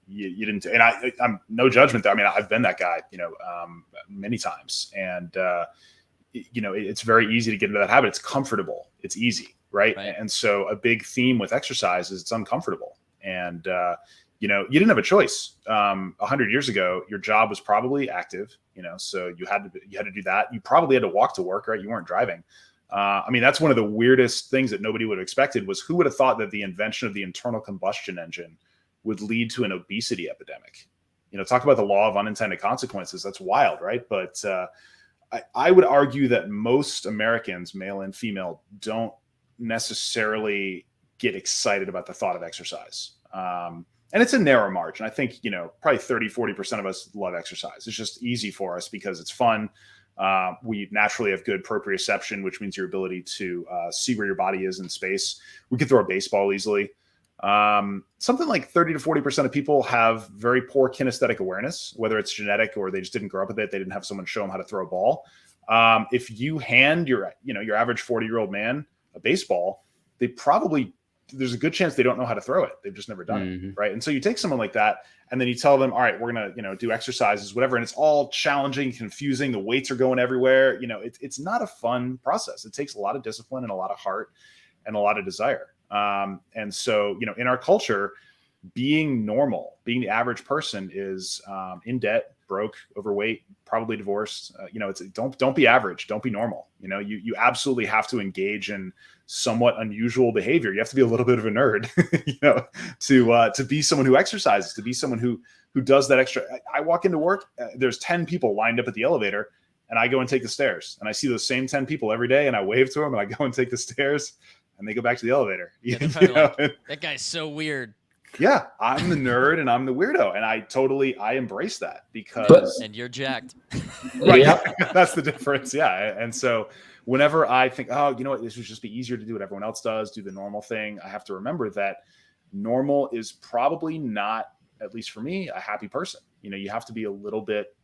[SPEAKER 3] you didn't. And I'm no judgment there. I mean, I've been that guy, many times. And, it's very easy to get into that habit. It's comfortable. It's easy. Right. And so a big theme with exercise is it's uncomfortable. And, you didn't have a choice. 100 years ago, your job was probably active, so you had to do that. You probably had to walk to work, right? You weren't driving. I mean, that's one of the weirdest things that nobody would have expected was who would have thought that the invention of the internal combustion engine would lead to an obesity epidemic. Talk about the law of unintended consequences. That's wild, right? But I would argue that most Americans, male and female, don't necessarily get excited about the thought of exercise. And it's a narrow margin. I think, probably 30, 40% of us love exercise. It's just easy for us because it's fun. We naturally have good proprioception, which means your ability to see where your body is in space. We can throw a baseball easily. Something like 30 to 40% of people have very poor kinesthetic awareness, whether it's genetic or they just didn't grow up with it. They didn't have someone show them how to throw a ball. If you hand your average 40-year-old man a baseball, there's a good chance they don't know how to throw it. They've just never done it. Right. And so you take someone like that and then you tell them, all right, we're going to, do exercises, whatever. And it's all challenging, confusing. The weights are going everywhere. It's not a fun process. It takes a lot of discipline and a lot of heart and a lot of desire. And so, in our culture, being normal, being the average person is in debt, broke, overweight, probably divorced. Don't be average. Don't be normal. You absolutely have to engage in somewhat unusual behavior. You have to be a little bit of a nerd, to be someone who exercises, to be someone who does that extra. I walk into work, there's 10 people lined up at the elevator, and I go and take the stairs, and I see those same 10 people every day, and I wave to them, and I go and take the stairs, and they go back to the elevator.
[SPEAKER 2] Yeah, that guy's so weird.
[SPEAKER 3] Yeah, I'm the nerd and I'm the weirdo, and I embrace that because
[SPEAKER 2] and you're jacked.
[SPEAKER 3] Right. Yeah. That's the difference. Yeah. And so whenever I think, this would just be easier to do what everyone else does, do the normal thing, I have to remember that normal is probably not, at least for me, a happy person. You have to be a little bit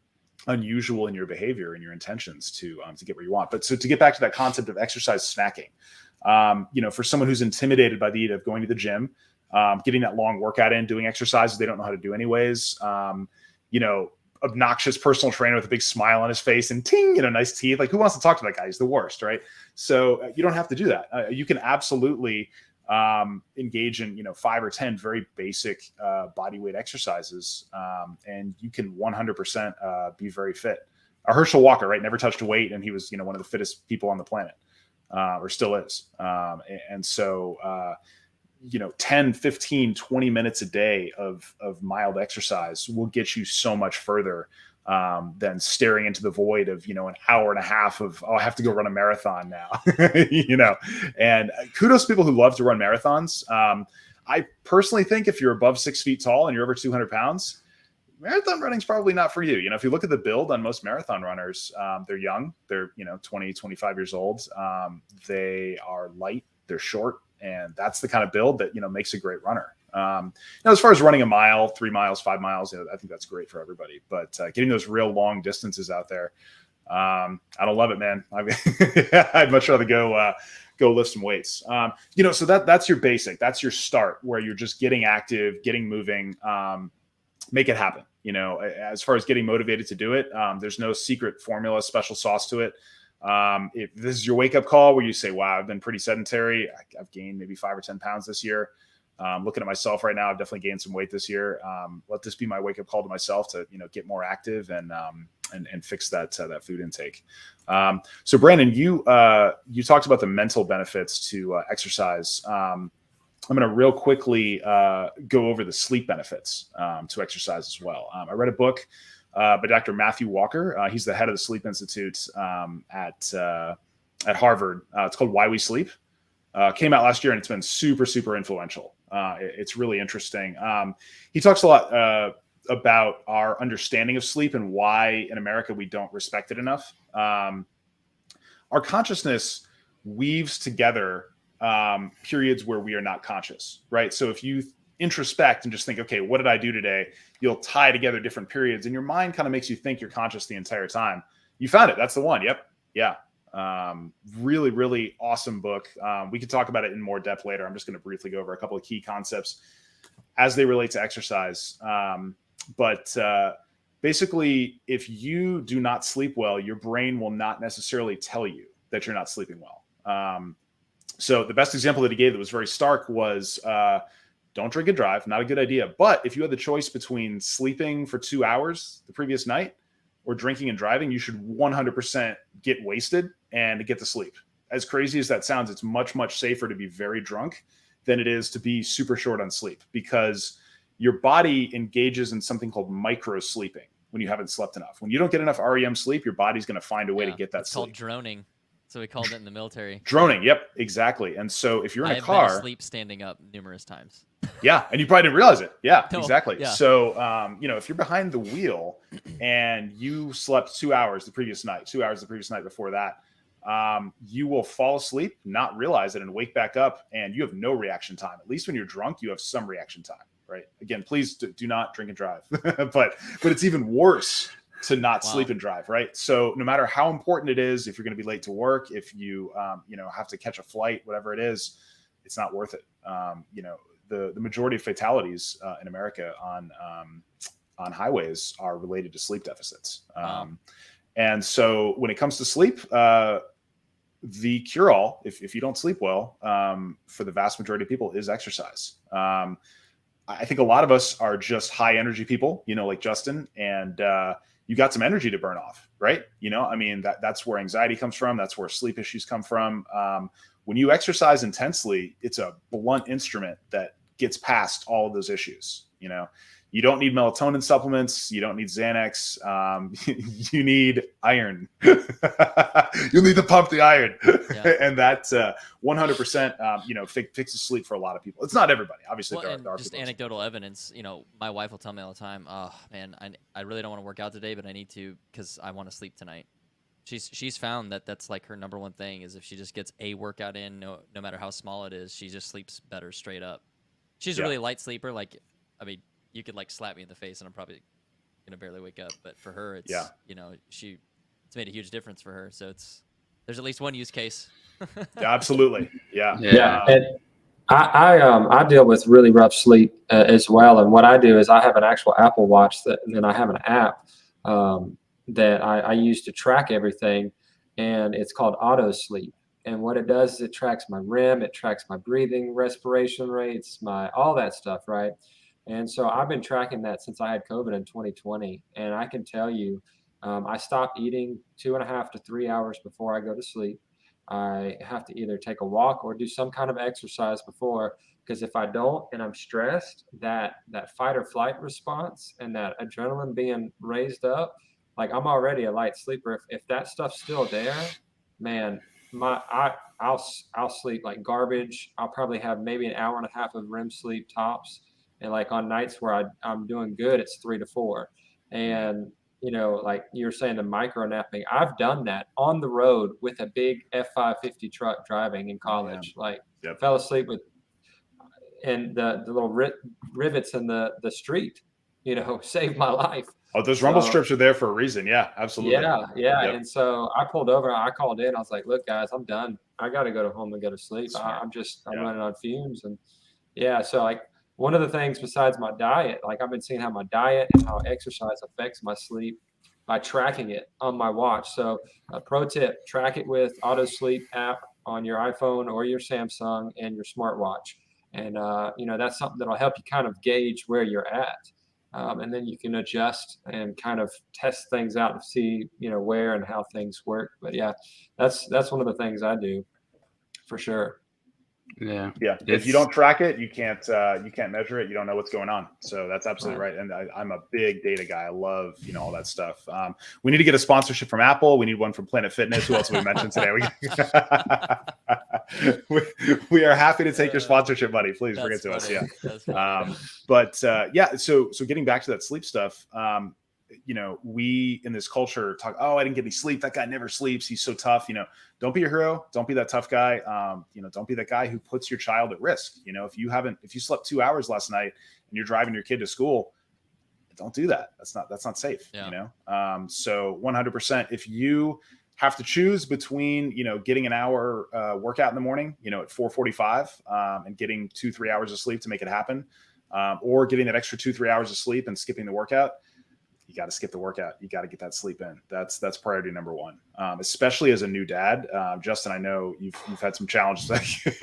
[SPEAKER 3] unusual in your behavior and your intentions to get where you want. But so to get back to that concept of exercise snacking, for someone who's intimidated by the idea of going to the gym, getting that long workout in, doing exercises they don't know how to do anyways, obnoxious personal trainer with a big smile on his face and ting, nice teeth. Like, who wants to talk to that guy? He's the worst, right? So you don't have to do that. You can absolutely engage in 5 or 10 very basic body weight exercises, and you can 100% be very fit. Herschel Walker, right, never touched a weight, and he was one of the fittest people on the planet, or still is. And so 10, 15, 20 minutes a day of mild exercise will get you so much further than staring into the void of, an hour and a half of, I have to go run a marathon now, and kudos to people who love to run marathons. I personally think if you're above 6 feet tall and you're over 200 pounds, marathon running is probably not for you. If you look at the build on most marathon runners, they're young, they're, 20, 25 years old. They are light, they're short. And that's the kind of build that, makes a great runner. As far as running a mile, 3 miles, 5 miles, I think that's great for everybody. But getting those real long distances out there, I don't love it, man. I mean, I'd much rather go lift some weights. So that's your basic. That's your start where you're just getting active, getting moving, make it happen. As far as getting motivated to do it, there's no secret formula, special sauce to it. If this is your wake-up call where you say, wow, I've been pretty sedentary, I've gained maybe 5 or 10 pounds this year. Looking at myself right now, I've definitely gained some weight this year. Let this be my wake-up call to myself to get more active and fix that food intake. So Brandon, you talked about the mental benefits to exercise. I'm going to real quickly go over the sleep benefits to exercise as well. I read a book by Dr. Matthew Walker. He's the head of the Sleep Institute at Harvard. It's called Why We Sleep. Came out last year, and it's been super, super influential. It's really interesting. He talks a lot about our understanding of sleep and why in America we don't respect it enough. Our consciousness weaves together periods where we are not conscious, right? So if you introspect and just think, okay, what did I do today? You'll tie together different periods, and your mind kind of makes you think you're conscious the entire time. You found it. That's the one. Yep. Yeah. Really, really awesome book. We could talk about it in more depth later. I'm just going to briefly go over a couple of key concepts as they relate to exercise. But basically, if you do not sleep well, your brain will not necessarily tell you that you're not sleeping well. So the best example that he gave that was very stark was don't drink and drive. Not a good idea. But if you had the choice between sleeping for 2 hours the previous night or drinking and driving, you should 100% get wasted and get to sleep. As crazy as that sounds, it's much, much safer to be very drunk than it is to be super short on sleep, because your body engages in something called micro sleeping when you haven't slept enough. When you don't get enough REM sleep, your body's going to find a way to get that sleep.
[SPEAKER 2] It's called droning. So we called it in the military.
[SPEAKER 3] Droning. Yep, exactly. And so if you're in a car,
[SPEAKER 2] I've been asleep standing up numerous times.
[SPEAKER 3] Yeah, and you probably didn't realize it. Yeah,
[SPEAKER 2] No,
[SPEAKER 3] exactly.
[SPEAKER 2] yeah.
[SPEAKER 3] So, if you're behind the wheel and you slept 2 hours the previous night, 2 hours the previous night before that, you will fall asleep, not realize it, and wake back up, and you have no reaction time. At least when you're drunk, you have some reaction time, right? Again, please do not drink and drive, but it's even worse to not sleep and drive, right? So no matter how important it is, if you're going to be late to work, if you have to catch a flight, whatever it is, it's not worth it. The majority of fatalities in America on highways are related to sleep deficits. And so when it comes to sleep, the cure-all, if you don't sleep well, for the vast majority of people, is exercise. I think a lot of us are just high energy people, like Justin, and you got some energy to burn off, right? That's where anxiety comes from. That's where sleep issues come from. When you exercise intensely, it's a blunt instrument that gets past all of those issues. You don't need melatonin supplements. You don't need Xanax. You need iron. You'll need to pump the iron. Yeah. And that's 100%, fixes sleep for a lot of people. It's not everybody. Obviously, there are
[SPEAKER 2] just anecdotal evidence. My wife will tell me all the time, oh, man, I really don't want to work out today, but I need to because I want to sleep tonight. She's found that's like her number one thing is if she just gets a workout in, no matter how small it is, she just sleeps better straight up. She's a really light sleeper. You could slap me in the face and I'm probably gonna barely wake up. But for her, it's it's made a huge difference for her. So there's at least one use case.
[SPEAKER 3] Yeah, absolutely. Yeah.
[SPEAKER 5] And I deal with really rough sleep as well. And what I do is I have an actual Apple Watch and then I have an app that I use to track everything, and it's called Auto Sleep. And what it does is it tracks my REM, it tracks my breathing, respiration rates, all that stuff, right? And so I've been tracking that since I had COVID in 2020. And I can tell you, I stopped eating 2.5 to 3 hours before I go to sleep. I have to either take a walk or do some kind of exercise before, because if I don't and I'm stressed, that fight or flight response and that adrenaline being raised up, I'm already a light sleeper. If that stuff's still there, man, I'll sleep like garbage. I'll probably have maybe an hour and a half of REM sleep tops. And on nights where I'm doing good, it's 3 to 4. And, like you were saying, the micro napping, I've done that on the road with a big F550 truck driving in college. Fell asleep and the little rivets in the street, saved my life.
[SPEAKER 3] Oh, those rumble strips are there for a reason. Yeah, absolutely.
[SPEAKER 5] Yeah. Yep. And so I pulled over, I called in. I was like, look, guys, I'm done. I got to go home and go to sleep. I'm running on fumes. And so one of the things besides my diet, I've been seeing how my diet and how exercise affects my sleep by tracking it on my watch. So a pro tip, track it with Auto Sleep app on your iPhone or your Samsung and your smartwatch. And, that's something that'll help you kind of gauge where you're at. And then you can adjust and kind of test things out to see, where and how things work. But yeah, that's one of the things I do for sure.
[SPEAKER 3] Yeah. If you don't track it, you can't measure it. You don't know what's going on. So that's absolutely right. And I'm a big data guy. I love, all that stuff. We need to get a sponsorship from Apple. We need one from Planet Fitness. Who else have we mentioned today? We are happy to take your sponsorship money. Please bring it to us. Yeah. So getting back to that sleep stuff, we in this culture talk, oh, I didn't get any sleep. That guy never sleeps. He's so tough. Don't be a hero. Don't be that tough guy. Don't be that guy who puts your child at risk. If you slept 2 hours last night and you're driving your kid to school, don't do that. That's not safe.
[SPEAKER 2] Yeah.
[SPEAKER 3] So 100%, if you have to choose between, getting an hour workout in the morning, at 4:45 and getting 2-3 hours of sleep to make it happen, or getting that extra 2-3 hours of sleep and skipping the workout, you got to skip the workout. You got to get that sleep in. That's priority number one, especially as a new dad. Justin, I know you've had some challenges.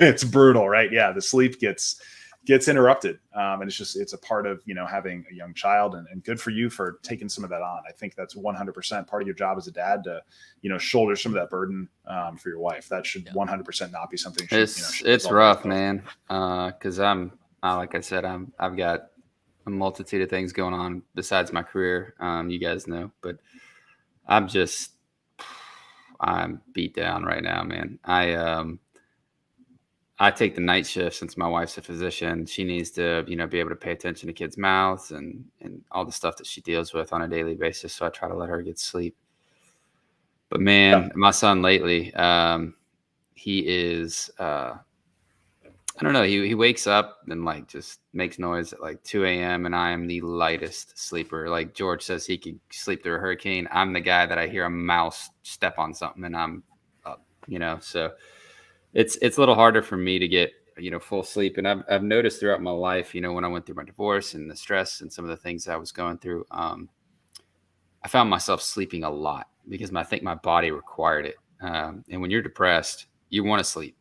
[SPEAKER 3] It's brutal, right? Yeah. The sleep gets interrupted. And it's a part of, having a young child, and good for you for taking some of that on. I think that's 100% part of your job as a dad to, shoulder some of that burden for your wife. That should 100% not be something.
[SPEAKER 4] It's rough, man. Cause like I said, I've got a multitude of things going on besides my career. You guys know, but I'm beat down right now, man. I take the night shift since my wife's a physician. She needs to, be able to pay attention to kids' mouths and all the stuff that she deals with on a daily basis. So I try to let her get sleep. But man, my son lately, he is, I don't know. He wakes up and like just makes noise at like 2 a.m. and I am the lightest sleeper. Like George says he could sleep through a hurricane. I'm the guy that I hear a mouse step on something and I'm up, so it's a little harder for me to get, full sleep. And I've noticed throughout my life, when I went through my divorce and the stress and some of the things I was going through, I found myself sleeping a lot because I think my body required it. And when you're depressed, you want to sleep.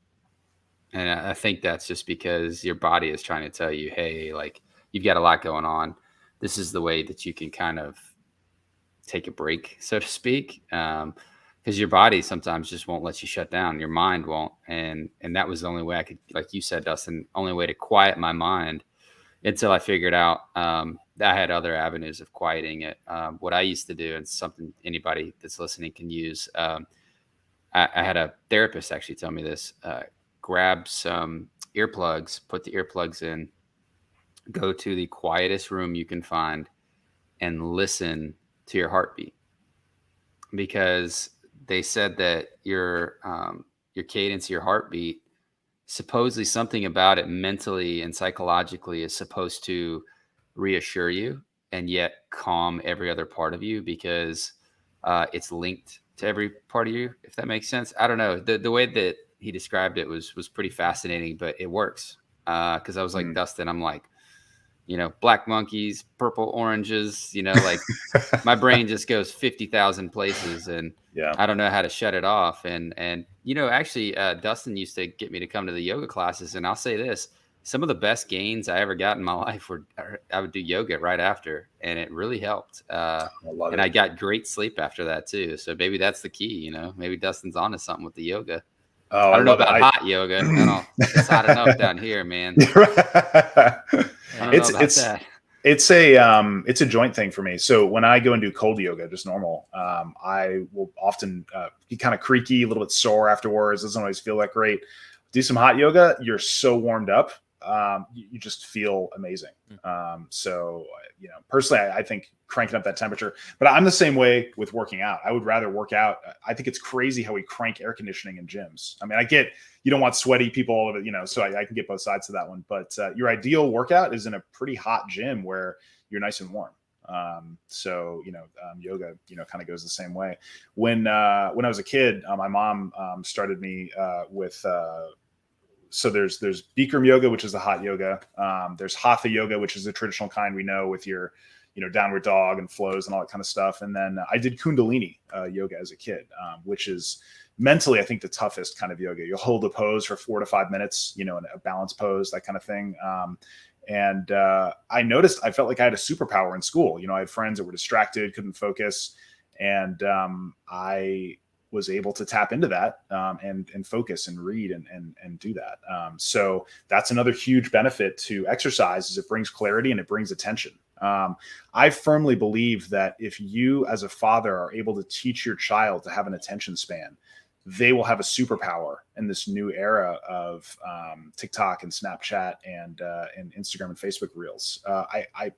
[SPEAKER 4] And I think that's just because your body is trying to tell you, hey, like you've got a lot going on. This is the way that you can kind of take a break, so to speak. Because your body sometimes just won't let you shut down. Your mind won't. And that was the only way I could, like you said, Dustin, only way to quiet my mind until I figured out that I had other avenues of quieting it. What I used to do, and something anybody that's listening can use. I had a therapist actually tell me this. Grab some earplugs, put the earplugs in, go to the quietest room you can find and listen to your heartbeat. Because they said that your cadence, your heartbeat, supposedly something about it mentally and psychologically is supposed to reassure you and yet calm every other part of you because it's linked to every part of you, if that makes sense. I don't know. The way that he described it was pretty fascinating, but it works. Cause I was like, Dustin, I'm like, black monkeys, purple oranges, like my brain just goes 50,000 places and I don't know how to shut it off. And actually Dustin used to get me to come to the yoga classes. And I'll say this, some of the best gains I ever got in my life I would do yoga right after. And it really helped. I got great sleep after that too. So maybe that's the key, maybe Dustin's onto something with the yoga.
[SPEAKER 3] Oh,
[SPEAKER 4] I don't know about hot yoga. It's hot enough down here, man.
[SPEAKER 3] It's a joint thing for me. So when I go and do cold yoga, just normal, I will often be kind of creaky, a little bit sore afterwards. Doesn't always feel that great. Do some hot yoga, you're so warmed up, you just feel amazing. So personally, I think cranking up that temperature, but I'm the same way with working out. I would rather work out. I think it's crazy how we crank air conditioning in gyms. I mean, I get, you don't want sweaty people all of it, so I can get both sides to that one, but your ideal workout is in a pretty hot gym where you're nice and warm. Yoga, kind of goes the same way. When I was a kid, my mom started me with so there's Bikram yoga, which is the hot yoga. There's hatha yoga, which is the traditional kind we know with your, downward dog and flows and all that kind of stuff. And then I did Kundalini yoga as a kid, which is mentally, I think, the toughest kind of yoga. You'll hold a pose for 4 to 5 minutes, in a balanced pose, that kind of thing. And I noticed I felt like I had a superpower in school. I had friends that were distracted, couldn't focus. And I was able to tap into that and focus and read and do that. So that's another huge benefit to exercise is it brings clarity and it brings attention. I firmly believe that if you as a father are able to teach your child to have an attention span, they will have a superpower in this new era of TikTok and Snapchat and Instagram and Facebook Reels. I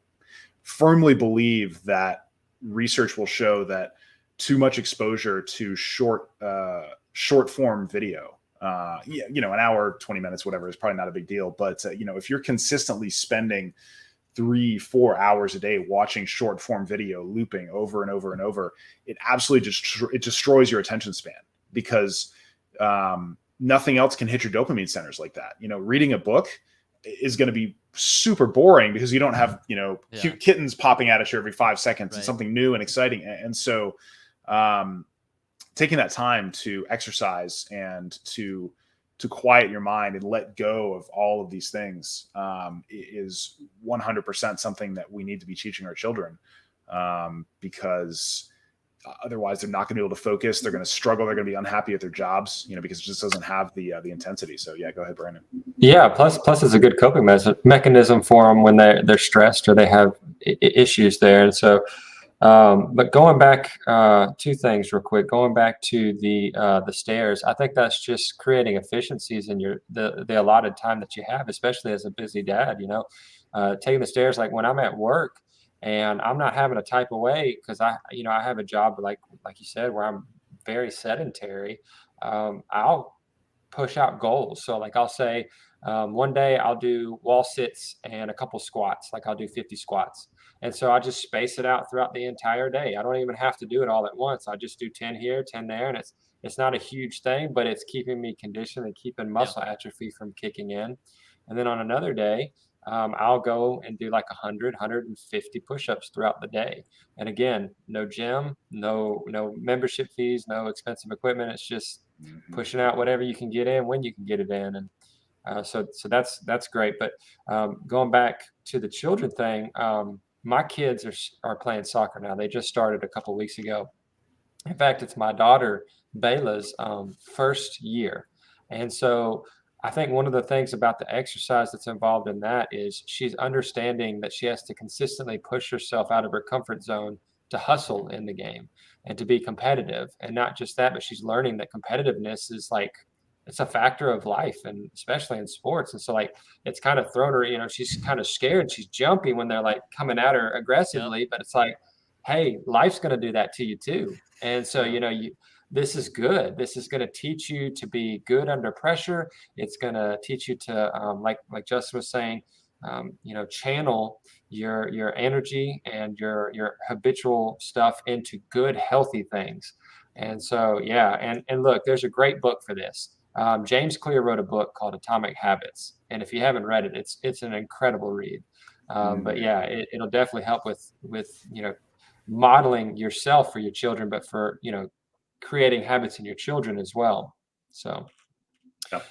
[SPEAKER 3] firmly believe that research will show that too much exposure to short form video, an hour, 20 minutes, whatever, is probably not a big deal. But, if you're consistently spending 3-4 hours a day watching short form video looping over and over and over, it absolutely it destroys your attention span because nothing else can hit your dopamine centers like that. Reading a book is going to be super boring because you don't have, cute kittens popping out at you every 5 seconds and something new and exciting. And so taking that time to exercise and to quiet your mind and let go of all of these things is 100% something that we need to be teaching our children because otherwise they're not going to be able to focus. They're going to struggle. They're going to be unhappy at their jobs, because it just doesn't have the intensity. So yeah, go ahead, Brandon.
[SPEAKER 5] Yeah. Plus it's a good coping mechanism for them when they're stressed or they have issues there. And so But going back, two things real quick. Going back to the stairs, I think that's just creating efficiencies in the allotted time that you have, especially as a busy dad. Taking the stairs, like when I'm at work and I'm not having to type away because I have a job like you said where I'm very sedentary. I'll push out goals. So like I'll say, one day I'll do wall sits and a couple squats. Like I'll do 50 squats. And so I just space it out throughout the entire day. I don't even have to do it all at once. I just do 10 here, 10 there. And it's not a huge thing, but it's keeping me conditioned and keeping
[SPEAKER 2] Yeah.
[SPEAKER 5] muscle atrophy from kicking in. And then on another day, I'll go and do like 100, 150 push-ups throughout the day. And again, no gym, no membership fees, no expensive equipment. It's just pushing out whatever you can get in when you can get it in. And so that's great. But going back to the children thing, my kids are playing soccer now. They just started a couple weeks ago. In fact, it's my daughter Bayla's first year, and so I think one of the things about the exercise that's involved in that is she's understanding that she has to consistently push herself out of her comfort zone to hustle in the game and to be competitive. And not just that, but she's learning that competitiveness is like it's a factor of life, and especially in sports. And so like it's kind of thrown her, she's kind of scared. She's jumpy when they're like coming at her aggressively, but it's like, hey, life's going to do that to you too. And so, this is good. This is going to teach you to be good under pressure. It's going to teach you to, like Justin was saying, channel your energy and your habitual stuff into good, healthy things. And so, yeah. And look, there's a great book for this. James Clear wrote a book called Atomic Habits. And if you haven't read it, it's an incredible read. But yeah, it'll definitely help with, modeling yourself for your children, but for, creating habits in your children as well. So,
[SPEAKER 3] Yep.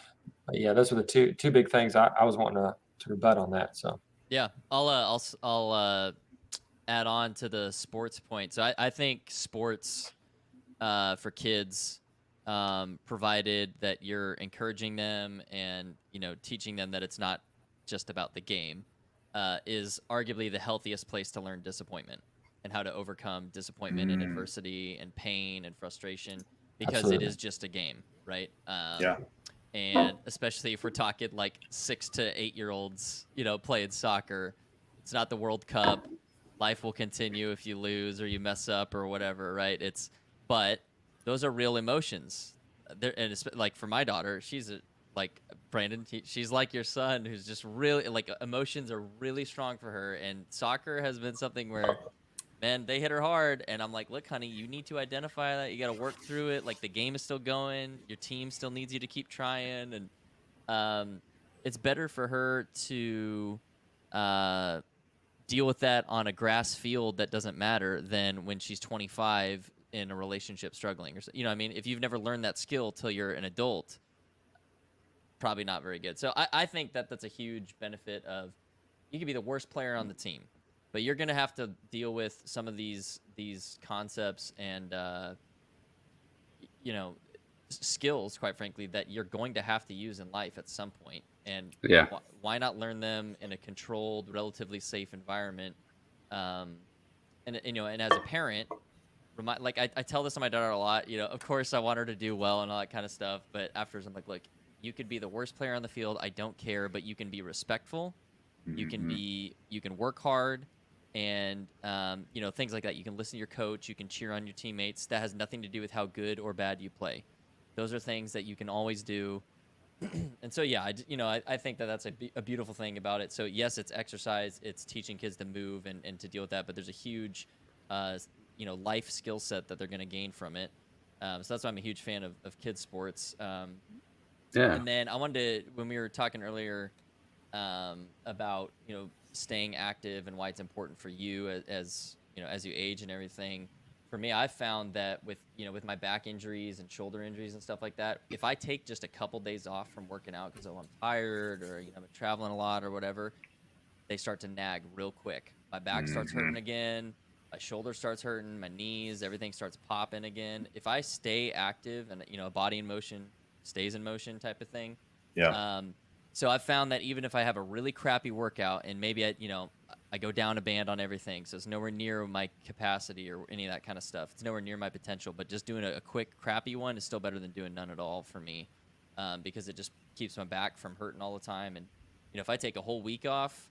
[SPEAKER 5] but yeah, those are the two big things I was wanting to rebut on that. So
[SPEAKER 2] Yeah, I'll add on to the sports point. So I think sports for kids, provided that you're encouraging them and teaching them that it's not just about the game, is arguably the healthiest place to learn disappointment and how to overcome disappointment and adversity and pain and frustration, because
[SPEAKER 5] Absolutely.
[SPEAKER 2] it is just a game, right?
[SPEAKER 3] Yeah.
[SPEAKER 2] And especially if we're talking like 6 to 8 year olds, playing soccer, it's not the World Cup. Life will continue if you lose or you mess up or whatever, right? But those are real emotions. And it's like for my daughter, she's like Brandon, she's like your son, who's just really like emotions are really strong for her. And soccer has been something where, man, they hit her hard, and I'm like, look, honey, you need to identify that. You got to work through it. Like the game is still going, your team still needs you to keep trying, and it's better for her to deal with that on a grass field that doesn't matter than when she's 25 in a relationship struggling. Or what I mean, if you've never learned that skill till you're an adult, probably not very good. So I think that's a huge benefit of you could be the worst player on the team, but you're going to have to deal with some of these concepts and skills, quite frankly, that you're going to have to use in life at some point. And why not learn them in a controlled, relatively safe environment? And as a parent, I tell this to my daughter a lot. Of course I want her to do well and all that kind of stuff, but afterwards I'm like, look, you could be the worst player on the field, I don't care, but you can be respectful. You can work hard, and things like that. You can listen to your coach. You can cheer on your teammates. That has nothing to do with how good or bad you play. Those are things that you can always do. And so, yeah, I think that's a beautiful thing about it. So yes, it's exercise. It's teaching kids to move and to deal with that. But there's a huge, life skill set that they're going to gain from it. So that's why I'm a huge fan of kids sports. And then I wanted to, when we were talking earlier about staying active and why it's important for you as you age and everything. For me, I've found that with my back injuries and shoulder injuries and stuff like that, if I take just a couple days off from working out because I'm tired or I'm traveling a lot or whatever, they start to nag real quick. My back starts hurting again. My shoulder starts hurting. My knees, everything starts popping again. If I stay active and a body in motion stays in motion type of thing, So I found that even if I have a really crappy workout and maybe I go down a band on everything, so it's nowhere near my capacity or any of that kind of stuff. It's nowhere near my potential, but just doing a quick crappy one is still better than doing none at all for me, because it just keeps my back from hurting all the time. And if I take a whole week off,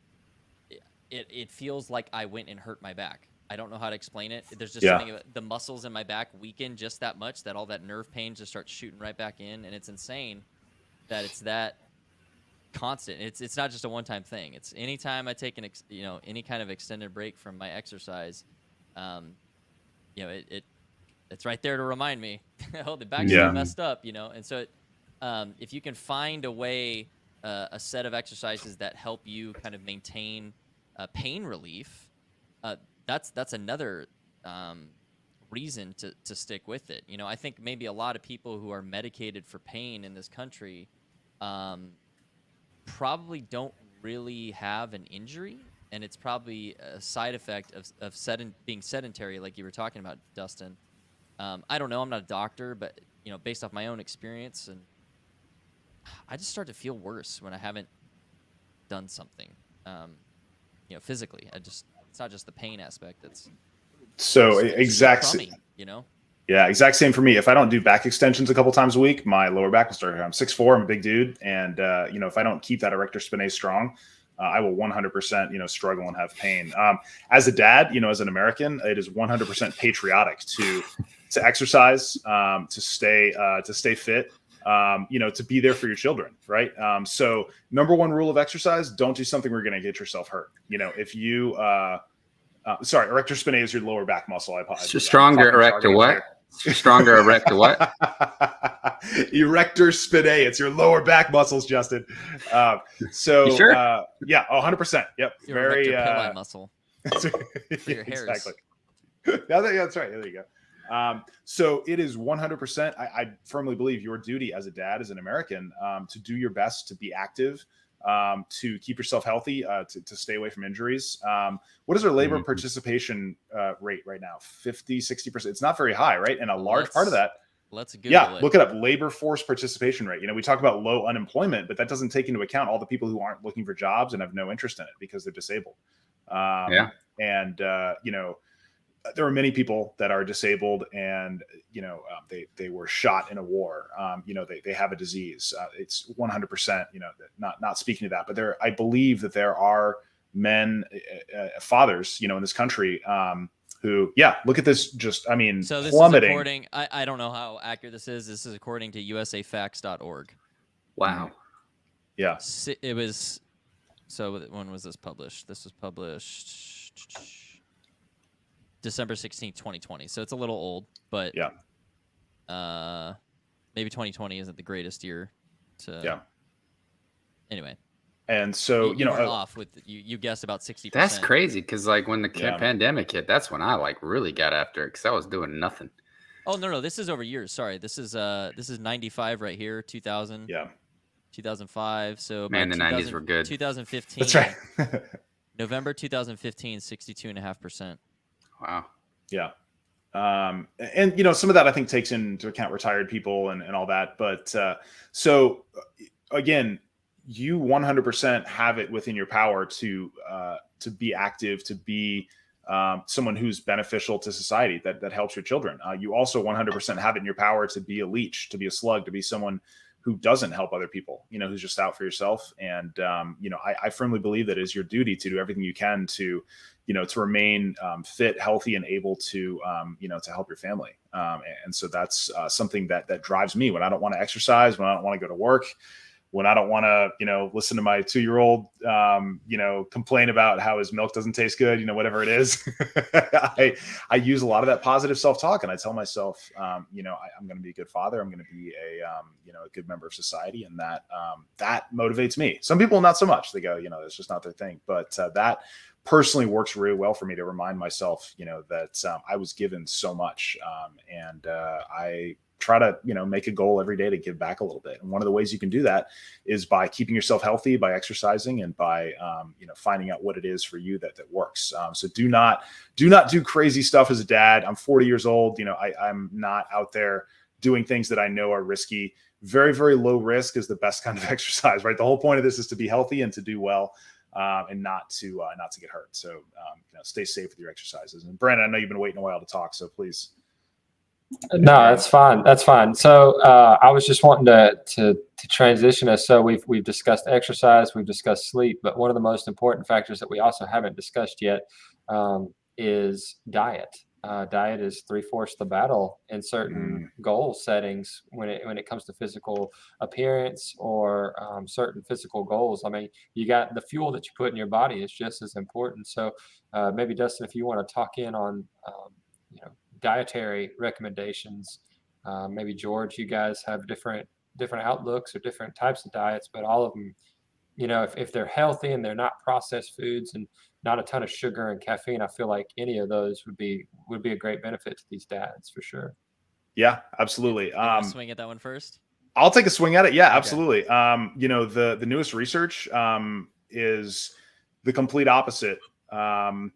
[SPEAKER 2] it feels like I went and hurt my back. I don't know how to explain it. There's just something about the muscles in my back weaken just that much that all that nerve pain just starts shooting right back in, and it's insane that it's that constant. It's not just a one-time thing. It's anytime I take any kind of extended break from my exercise, it's right there to remind me, oh, the back's still messed up, And so if you can find a way, a set of exercises that help you kind of maintain pain relief, that's another reason to stick with it. I think maybe a lot of people who are medicated for pain in this country probably don't really have an injury, and it's probably a side effect of being sedentary, like you were talking about, Dustin. I don't know. I'm not a doctor, but based off my own experience, and I just start to feel worse when I haven't done something, physically. It's not just the pain aspect. It's
[SPEAKER 3] exact
[SPEAKER 2] crummy,
[SPEAKER 3] Yeah, exact same for me. If I don't do back extensions a couple times a week, my lower back will start. I'm 6'4", I'm a big dude, and if I don't keep that erector spinae strong, I will 100% struggle and have pain. As a dad, as an American, it is 100% patriotic to exercise, to stay fit, to be there for your children, right? So number one rule of exercise: don't do something where you're going to get yourself hurt. If you erector spinae is your lower back muscle. I apologize.
[SPEAKER 4] Stronger erector what? Stronger erector what?
[SPEAKER 3] Erector spinae. It's your lower back muscles, Justin.
[SPEAKER 4] You sure?
[SPEAKER 3] 100%. Yep.
[SPEAKER 2] Your
[SPEAKER 3] very
[SPEAKER 2] erector muscle. For your hairs.
[SPEAKER 3] Exactly. That's right. There you go. So it is 100%. I firmly believe your duty as a dad, as an American, to do your best to be active, to keep yourself healthy, to stay away from injuries. What is our labor participation rate right now? 50, 60%. It's not very high, right? And a large part of that.
[SPEAKER 2] Let's Google it.
[SPEAKER 3] Look it up. Labor force participation rate. We talk about low unemployment, but that doesn't take into account all the people who aren't looking for jobs and have no interest in it because they're disabled. And there are many people that are disabled and, they were shot in a war. They have a disease. It's 100%, not speaking to that, but I believe that there are men, fathers, in this country, who, look at this,
[SPEAKER 2] so this
[SPEAKER 3] plummeting.
[SPEAKER 2] Is according, I don't know how accurate this is. This is according to usafacts.org.
[SPEAKER 4] Wow.
[SPEAKER 3] Yeah.
[SPEAKER 2] It was, so when was this published? This was published December 16th, 2020. So it's a little old, but maybe 2020 isn't the greatest year to. Anyway.
[SPEAKER 3] And so,
[SPEAKER 2] you were off with, you guessed about 60%.
[SPEAKER 4] That's crazy. Cause when the pandemic hit, that's when I really got after it. Cause I was doing nothing.
[SPEAKER 2] Oh, no. This is over years. Sorry. This is 95 right here. 2000.
[SPEAKER 3] Yeah.
[SPEAKER 2] 2005. So
[SPEAKER 4] man, the 90s were good.
[SPEAKER 2] 2015.
[SPEAKER 3] That's right.
[SPEAKER 2] November 2015, 62.5%.
[SPEAKER 4] Wow.
[SPEAKER 3] Yeah. And some of that I think takes into account retired people and all that. But so again, you 100% have it within your power to be active, to be someone who's beneficial to society, that helps your children. You also 100% have it in your power to be a leech, to be a slug, to be someone who doesn't help other people, who's just out for yourself. And, I firmly believe that it is your duty to do everything you can to remain fit, healthy, and able to, to help your family. And so that's something that drives me when I don't want to exercise, when I don't want to go to work, when I don't want to, listen to my 2-year-old, complain about how his milk doesn't taste good, whatever it is. I use a lot of that positive self-talk, and I tell myself, I'm going to be a good father. I'm going to be a good member of society. And that motivates me. Some people, not so much. They go, it's just not their thing. But that personally works really well for me to remind myself, that I was given so much. And I try to, make a goal every day to give back a little bit. And one of the ways you can do that is by keeping yourself healthy, by exercising, and by, finding out what it is for you that works. So do not do crazy stuff as a dad. I'm 40 years old. I'm not out there doing things that I know are risky. Very, very low risk is the best kind of exercise, right? The whole point of this is to be healthy and to do well, and not to get hurt. So stay safe with your exercises. And Brandon, I know you've been waiting a while to talk, so please.
[SPEAKER 5] No, that's fine. That's fine. So I was just wanting to transition us. So we've discussed exercise, we've discussed sleep, but one of the most important factors that we also haven't discussed yet is diet. Diet is 3/4 the battle in certain goal settings when it comes to physical appearance or certain physical goals. I mean, you got the fuel that you put in your body is just as important. So maybe Dustin, if you want to talk in on dietary recommendations, maybe George, you guys have different outlooks or different types of diets, but all of them, if they're healthy and they're not processed foods and not a ton of sugar and caffeine, I feel like any of those would be a great benefit to these dads for sure.
[SPEAKER 3] Yeah, absolutely.
[SPEAKER 2] You want to swing at that one first?
[SPEAKER 3] I'll take a swing at it. Yeah,
[SPEAKER 2] Okay.
[SPEAKER 3] absolutely. The newest research is the complete opposite of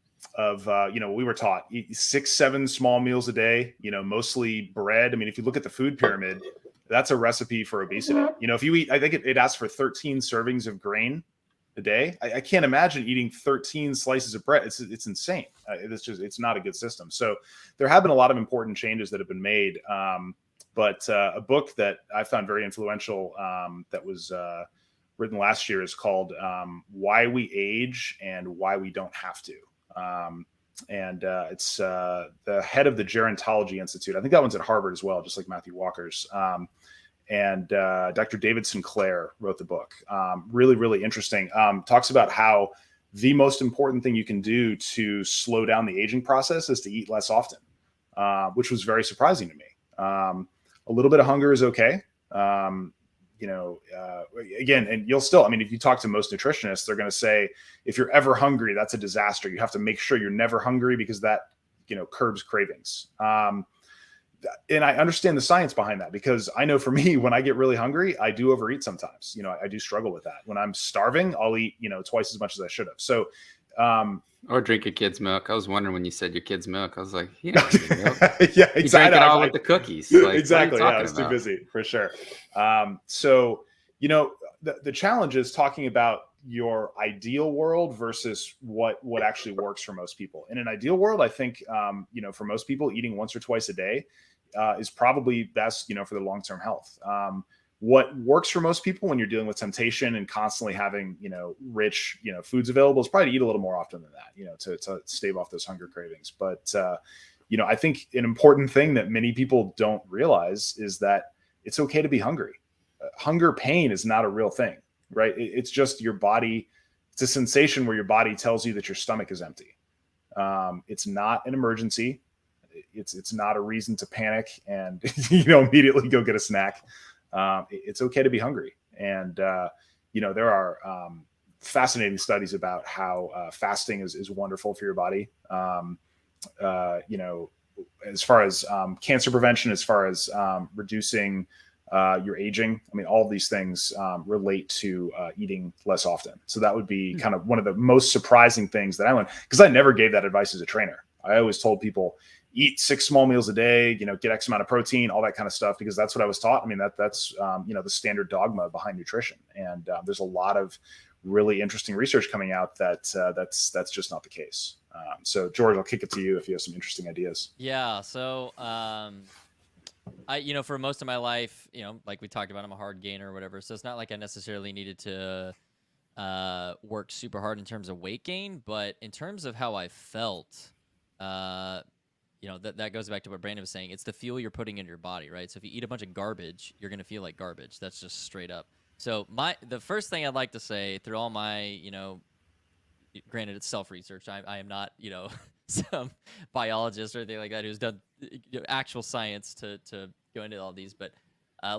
[SPEAKER 3] we were taught eat 6-7 small meals a day, mostly bread. I mean, if you look at the food pyramid, that's a recipe for obesity. If you eat, I think it asks for 13 servings of grain a day. I can't imagine eating 13 slices of bread. It's insane. It's not a good system. So there have been a lot of important changes that have been made. But a book that I found very influential that was written last year is called Why We Age and Why We Don't Have to. It's the head of the Gerontology Institute. I think that one's at Harvard as well, just like Matthew Walker's. Dr. David Sinclair wrote the book. Really, really interesting. Talks about how the most important thing you can do to slow down the aging process is to eat less often, which was very surprising to me. A little bit of hunger is okay. Again, and you'll still, if you talk to most nutritionists, they're going to say, if you're ever hungry, that's a disaster. You have to make sure you're never hungry because that, curbs cravings. And I understand the science behind that because I know for me, when I get really hungry, I do overeat sometimes. I do struggle with that. When I'm starving, I'll eat, twice as much as I should have. So,
[SPEAKER 4] or drink your kid's milk. I was wondering when you said your kid's milk, I was like, milk.
[SPEAKER 3] Yeah, exactly.
[SPEAKER 4] You drank it all with the cookies. Like,
[SPEAKER 3] exactly. Yeah, I was too busy for sure. The challenge is talking about your ideal world versus what actually works for most people. In an ideal world, I think, for most people, eating once or twice a day is probably best, for the long-term health. What works for most people when you're dealing with temptation and constantly having, rich, foods available is probably to eat a little more often than that, to stave off those hunger cravings. But, I think an important thing that many people don't realize is that it's okay to be hungry. Hunger pain is not a real thing, right? It's just your body. It's a sensation where your body tells you that your stomach is empty. It's not an emergency. It's not a reason to panic and, immediately go get a snack. It's okay to be hungry. And, there are fascinating studies about how fasting is wonderful for your body. As far as cancer prevention, as far as reducing your aging, all of these things relate to eating less often. So that would be kind of one of the most surprising things that I learned, because I never gave that advice as a trainer. I always told people, eat 6 small meals a day, get X amount of protein, all that kind of stuff, because that's what I was taught. That's the standard dogma behind nutrition. And there's a lot of really interesting research coming out that that's just not the case. So George, I'll kick it to you if you have some interesting ideas.
[SPEAKER 2] Yeah. So, for most of my life, like we talked about, I'm a hard gainer or whatever. So it's not like I necessarily needed to work super hard in terms of weight gain, but in terms of how I felt, that goes back to what Brandon was saying. It's the fuel you're putting into your body, right? So if you eat a bunch of garbage, you're going to feel like garbage. That's just straight up. So the first thing I'd like to say through all my, granted it's self-research. I am not, some biologist or anything like that who's done actual science to go into all these, but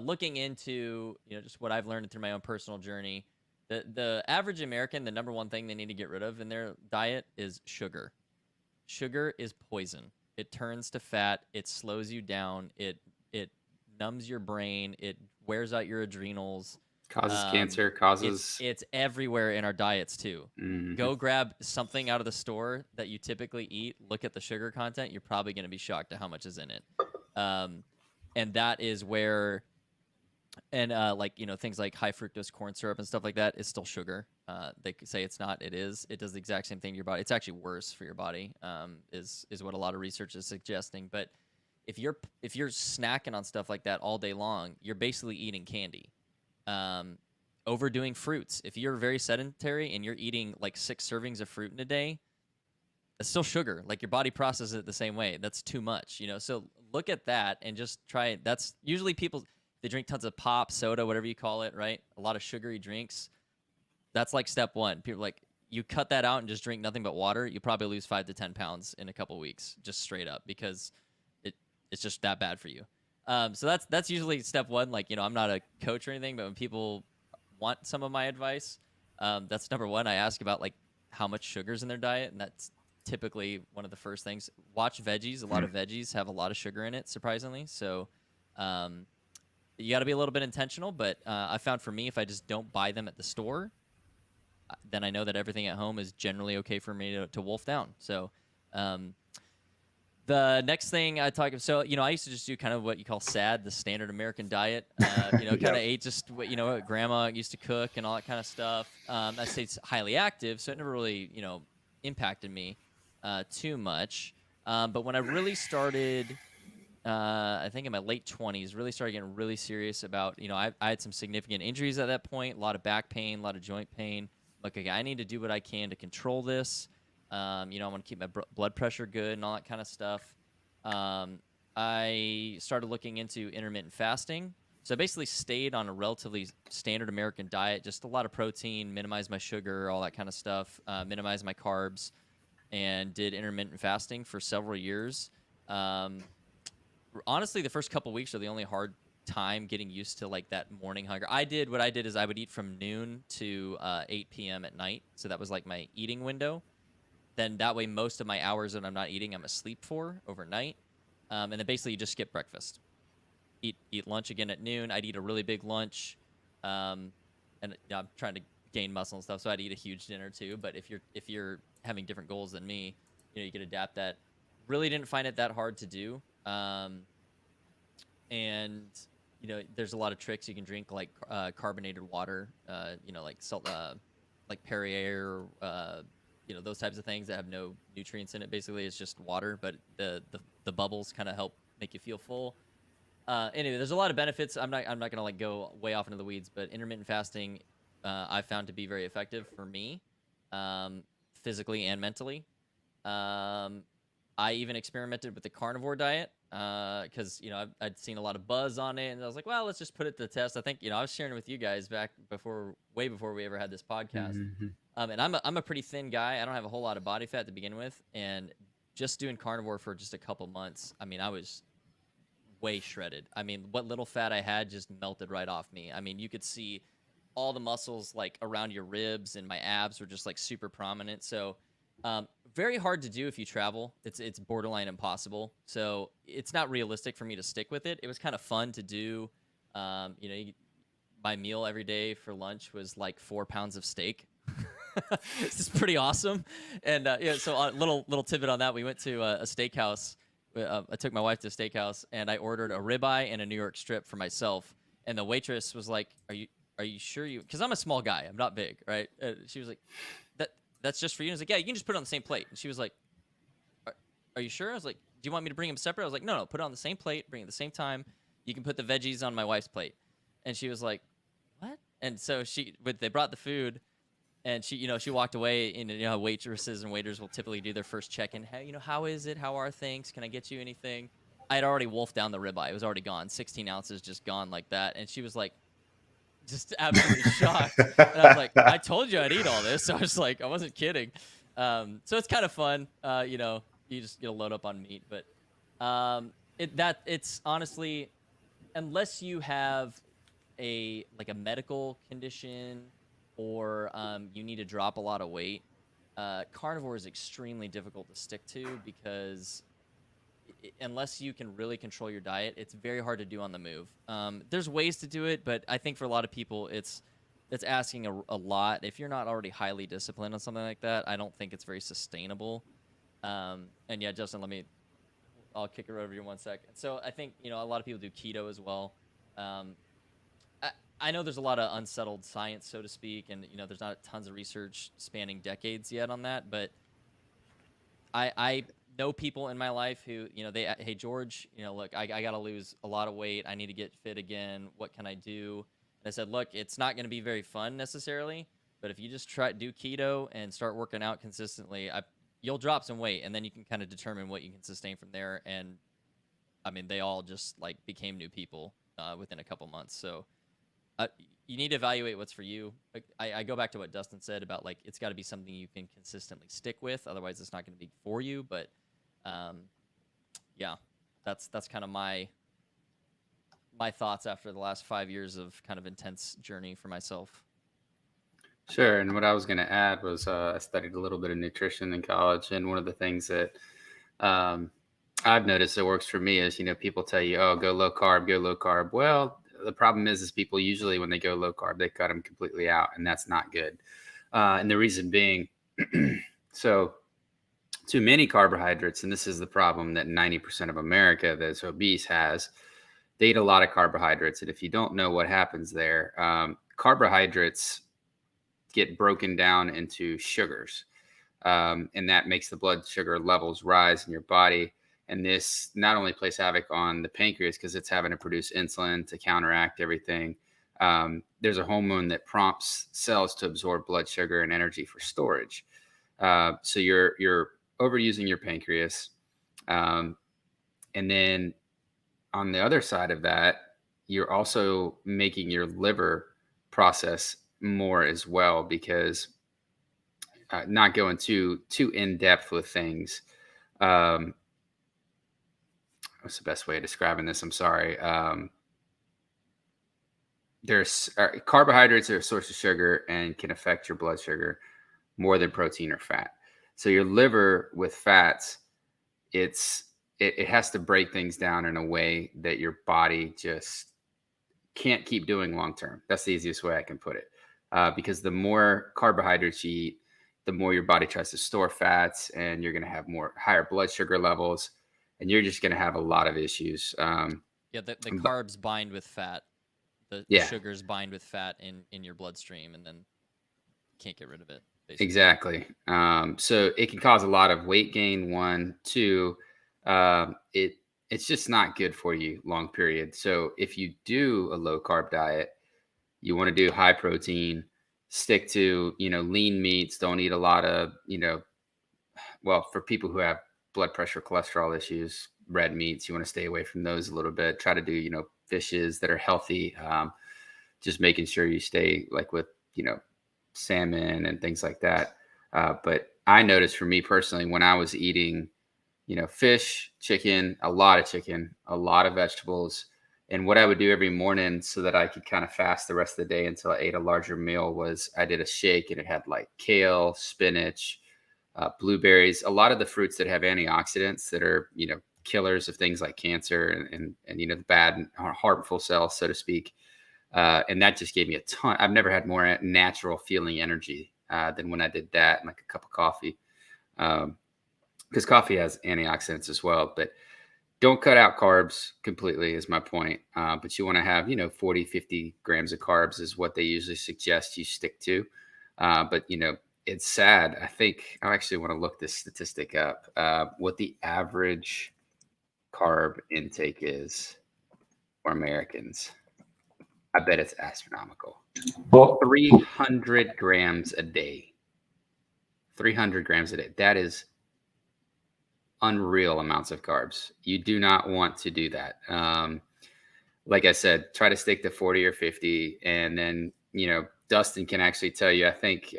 [SPEAKER 2] looking into, just what I've learned through my own personal journey, the average American, the number one thing they need to get rid of in their diet is sugar. Sugar is poison. It turns to fat. It slows you down. It numbs your brain. It wears out your adrenals.
[SPEAKER 4] Causes cancer,
[SPEAKER 2] it's everywhere in our diets too.
[SPEAKER 4] Mm-hmm.
[SPEAKER 2] Go grab something out of the store that you typically eat, look at the sugar content, you're probably going to be shocked at how much is in it. and that is where, and like things like high fructose corn syrup and stuff like that is still sugar. They could say it's not. It is. It does the exact same thing to your body. It's actually worse for your body. Is what a lot of research is suggesting. But if you're snacking on stuff like that all day long, you're basically eating candy. Overdoing fruits. If you're very sedentary and you're eating like 6 servings of fruit in a day, it's still sugar. Like your body processes it the same way. That's too much, So look at that and just try it. That's usually people, they drink tons of pop, soda, whatever you call it, right? A lot of sugary drinks. That's like step one. People are like, you cut that out and just drink nothing but water, you probably lose 5 to 10 pounds in a couple weeks, just straight up, because it's just that bad for you. So that's usually step one. Like, I'm not a coach or anything, but when people want some of my advice, that's number one. I ask about like how much sugar's in their diet, and that's typically one of the first things. Watch veggies. A lot of veggies have a lot of sugar in it, surprisingly. So you got to be a little bit intentional. But I found for me, if I just don't buy them at the store, then I know that everything at home is generally okay for me to wolf down. So the next thing I talk about, so, I used to just do kind of what you call SAD, the standard American diet. Kind of ate just what, what grandma used to cook and all that kind of stuff. I stayed highly active, so it never really, impacted me too much. But when I really started, I think in my late 20s, really started getting really serious about, I had some significant injuries at that point, a lot of back pain, a lot of joint pain. Like, okay, I need to do what I can to control this. I want to keep my blood pressure good and all that kind of stuff. I started looking into intermittent fasting. So I basically stayed on a relatively standard American diet, just a lot of protein, minimize my sugar, all that kind of stuff, minimize my carbs, and did intermittent fasting for several years. Honestly, the first couple weeks are the only hard time getting used to like that morning hunger. What I did is I would eat from noon to 8 p.m. at night. So that was like my eating window. Then that way, most of my hours that I'm not eating, I'm asleep for overnight. And then basically you just skip breakfast. Eat lunch again at noon. I'd eat a really big lunch. And I'm trying to gain muscle and stuff, so I'd eat a huge dinner too. But if you're having different goals than me, you could adapt that. Really didn't find it that hard to do. And there's a lot of tricks you can drink, like carbonated water. Like salt, like Perrier. Those types of things that have no nutrients in it. Basically, it's just water, but the bubbles kind of help make you feel full. Anyway, there's a lot of benefits. I'm not gonna like go way off into the weeds, but intermittent fasting I found to be very effective for me, physically and mentally. I even experimented with the carnivore diet because I'd seen a lot of buzz on it, and I was like, well, let's just put it to the test. I think I was sharing with you guys way before we ever had this podcast.
[SPEAKER 4] Mm-hmm.
[SPEAKER 2] And I'm a pretty thin guy. I don't have a whole lot of body fat to begin with, and just doing carnivore for just a couple months, I mean, I was way shredded. I mean, what little fat I had just melted right off me. I mean, you could see all the muscles like around your ribs, and my abs were just like super prominent. So very hard to do if you travel. It's borderline impossible. So it's not realistic for me to stick with it. It was kind of fun to do. My meal every day for lunch was like 4 pounds of steak. This is pretty awesome. And so a little tidbit on that. We went to a steakhouse. I took my wife to a steakhouse, and I ordered a ribeye and a New York strip for myself. And the waitress was like, "Are you sure you?" Because I'm a small guy. I'm not big, right? She was like, "That's just for you." And I was like, "Yeah, you can just put it on the same plate." And she was like, "Are you sure?" I was like, "Do you want me to bring them separate?" I was like, "No, put it on the same plate. Bring it at the same time. You can put the veggies on my wife's plate." And she was like, "What?" And so they brought the food. And she walked away, and waitresses and waiters will typically do their first check-in. Hey, how is it? How are things? Can I get you anything? I had already wolfed down the ribeye. It was already gone. 16 ounces just gone like that. And she was like, just absolutely shocked. And I was like, I told you I'd eat all this. So I was like, I wasn't kidding. So it's kind of fun. You just load up on meat, but it's honestly, unless you have a medical condition, or you need to drop a lot of weight, carnivore is extremely difficult to stick to because unless you can really control your diet, it's very hard to do on the move. There's ways to do it, but I think for a lot of people, it's asking a lot. If you're not already highly disciplined on something like that, I don't think it's very sustainable. And yeah, Justin, let me I'll kick it over to you in 1 second. So I think a lot of people do keto as well. I know there's a lot of unsettled science, so to speak, and there's not tons of research spanning decades yet on that. But I know people in my life who hey George, look, I got to lose a lot of weight. I need to get fit again. What can I do? And I said, look, it's not going to be very fun necessarily, but if you just do keto and start working out consistently, you'll drop some weight, and then you can kind of determine what you can sustain from there. And I mean, they all just like became new people within a couple months. So you need to evaluate what's for you. Like, I go back to what Dustin said about like it's got to be something you can consistently stick with. Otherwise, it's not going to be for you. But yeah, that's kind of my thoughts after the last 5 years of kind of intense journey for myself.
[SPEAKER 4] Sure. And what I was going to add was I studied a little bit of nutrition in college. And one of the things that I've noticed that works for me is, people tell you, oh, go low carb, go low carb. Well, the problem is people usually, when they go low carb, they cut them completely out, and that's not good. And the reason being, so too many carbohydrates, and this is the problem that 90% of America that's obese has. They eat a lot of carbohydrates. And if you don't know what happens there, carbohydrates get broken down into sugars. And that makes the blood sugar levels rise in your body. And this not only plays havoc on the pancreas because it's having to produce insulin to counteract everything. There's a hormone that prompts cells to absorb blood sugar and energy for storage. So you're overusing your pancreas. And then on the other side of that, you're also making your liver process more as well, because not going too in depth with things. What's the best way of describing this? I'm sorry. There's carbohydrates are a source of sugar and can affect your blood sugar more than protein or fat. So your liver with fats, it has to break things down in a way that your body just can't keep doing long term. That's the easiest way I can put it. Because the more carbohydrates you eat, the more your body tries to store fats, and you're going to have higher blood sugar levels, and you're just going to have a lot of issues.
[SPEAKER 2] The carbs bind with fat. The sugars bind with fat in your bloodstream, and then can't get rid of it. Basically.
[SPEAKER 4] Exactly. So it can cause a lot of weight gain. 1, 2, it's just not good for you long period. So if you do a low carb diet, you want to do high protein, stick to, lean meats, don't eat a lot of, well, for people who have blood pressure, cholesterol issues, red meats, you want to stay away from those a little bit. Try to do, fishes that are healthy. Just making sure you stay like with, salmon and things like that. But I noticed for me personally, when I was eating, fish, chicken, a lot of vegetables. And what I would do every morning so that I could kind of fast the rest of the day until I ate a larger meal was I did a shake, and it had like kale, spinach, blueberries, a lot of the fruits that have antioxidants that are, killers of things like cancer and the bad and harmful cells, so to speak. And that just gave me a ton. I've never had more natural feeling energy than when I did that, and like a cup of coffee. Because coffee has antioxidants as well. But don't cut out carbs completely is my point. But you want to have, 40, 50 grams of carbs is what they usually suggest you stick to. But, it's sad. I think I actually want to look this statistic up, what the average carb intake is for Americans. I bet it's astronomical. Well, 300 grams a day. 300 grams a day. That is unreal amounts of carbs. You do not want to do that. Like I said, try to stick to 40 or 50. And then, Dustin can actually tell you, I think,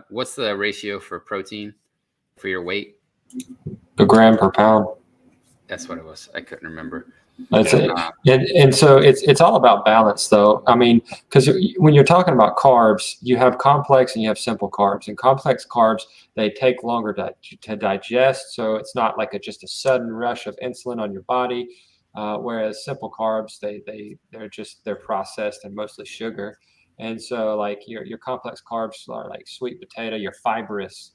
[SPEAKER 4] what's the ratio for protein for your weight?
[SPEAKER 5] A gram per pound.
[SPEAKER 4] That's what it was. I couldn't remember.
[SPEAKER 5] That's it. And so it's all about balance, though. I mean, because when you're talking about carbs, you have complex and you have simple carbs. And complex carbs, they take longer to digest. So it's not like just a sudden rush of insulin on your body. Whereas simple carbs, they're processed and mostly sugar. And so like your complex carbs are like sweet potato, your fibrous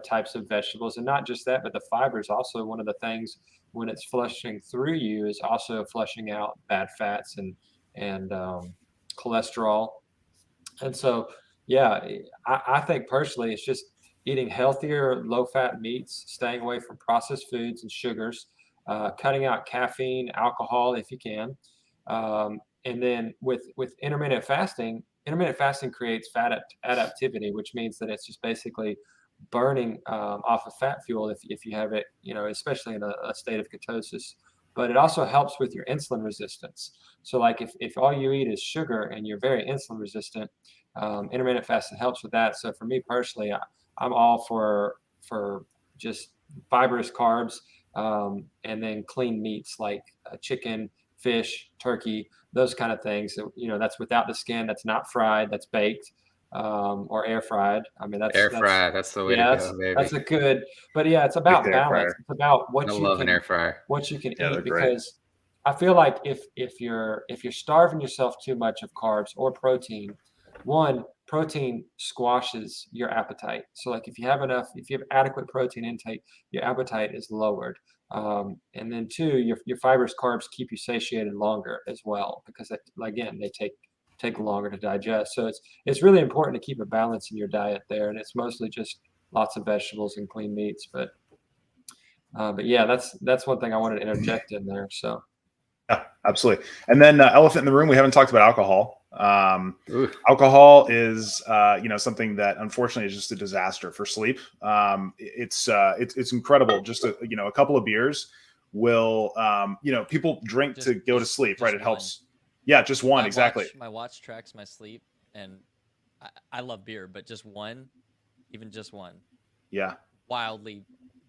[SPEAKER 5] types of vegetables. And not just that, but the fiber is also one of the things when it's flushing through you, is also flushing out bad fats and cholesterol. And so, yeah, I think personally, it's just eating healthier, low-fat meats, staying away from processed foods and sugars, cutting out caffeine, alcohol if you can, and then with intermittent fasting creates fat adaptivity, which means that it's just basically burning off of fat fuel if you have it, especially in a state of ketosis. But it also helps with your insulin resistance. So like if all you eat is sugar and you're very insulin resistant, intermittent fasting helps with that. So for me personally, I'm all for just fibrous carbs, and then clean meats like chicken, fish, turkey, those kind of things. So, that's without the skin, that's not fried, that's baked, or air fried. I mean,
[SPEAKER 4] Air fry. That's the way to
[SPEAKER 5] yeah,
[SPEAKER 4] go, baby.
[SPEAKER 5] that's a good. But yeah, it's
[SPEAKER 3] Big
[SPEAKER 5] about
[SPEAKER 3] air
[SPEAKER 5] balance.
[SPEAKER 3] fryer.
[SPEAKER 5] It's about
[SPEAKER 4] I love an air fryer.
[SPEAKER 5] what you can
[SPEAKER 3] Yeah,
[SPEAKER 5] eat,
[SPEAKER 3] they're great.
[SPEAKER 5] because I feel like if you're starving yourself too much of carbs or protein, one, protein squashes your appetite. So like if you have adequate protein intake, your appetite is lowered. And then two, your fibrous carbs keep you satiated longer as well, because again, they take longer to digest. So it's really important to keep a balance in your diet there, and it's mostly just lots of vegetables and clean meats. But yeah, that's one thing I wanted to interject in there. So.
[SPEAKER 3] Yeah, absolutely. And then elephant in the room, we haven't talked about alcohol.
[SPEAKER 4] Ooh.
[SPEAKER 3] Alcohol is, something that unfortunately is just a disaster for sleep. It's incredible. Just a couple of beers will, people drink to go to sleep, right? It helps. Yeah, just one, exactly.
[SPEAKER 2] My watch tracks my sleep, and I love beer, but just one, even just one,
[SPEAKER 3] Yeah.
[SPEAKER 2] wildly,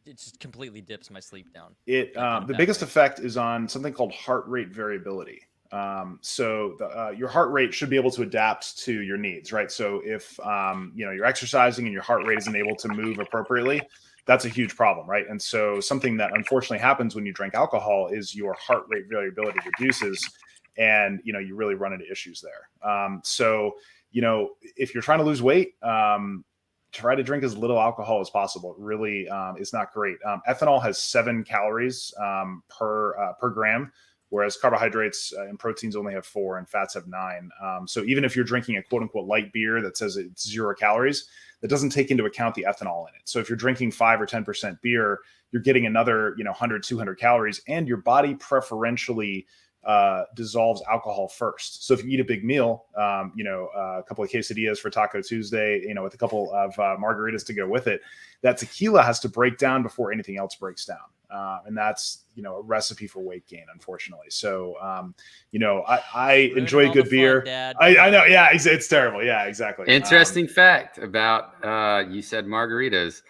[SPEAKER 2] it just completely dips my sleep down.
[SPEAKER 3] The biggest effect is on something called heart rate variability. Your heart rate should be able to adapt to your needs, right? So if you're exercising and your heart rate isn't able to move appropriately, that's a huge problem, right? And so something that unfortunately happens when you drink alcohol is your heart rate variability reduces, and you really run into issues there. If you're trying to lose weight, try to drink as little alcohol as possible. It really is not great. Ethanol has 7 calories per gram, whereas carbohydrates and proteins only have 4, and fats have 9. So even if you're drinking a quote unquote light beer that says it's 0 calories, that doesn't take into account the ethanol in it. So if you're drinking 5 or 10% beer, you're getting another 100, 200 calories, and your body preferentially dissolves alcohol first. So if you eat a big meal, a couple of quesadillas for Taco Tuesday, with a couple of margaritas to go with it, that tequila has to break down before anything else breaks down. And that's, a recipe for weight gain, unfortunately. So, I enjoy good beer. I know. Yeah, it's terrible. Yeah, exactly.
[SPEAKER 4] Interesting fact about, you said margaritas.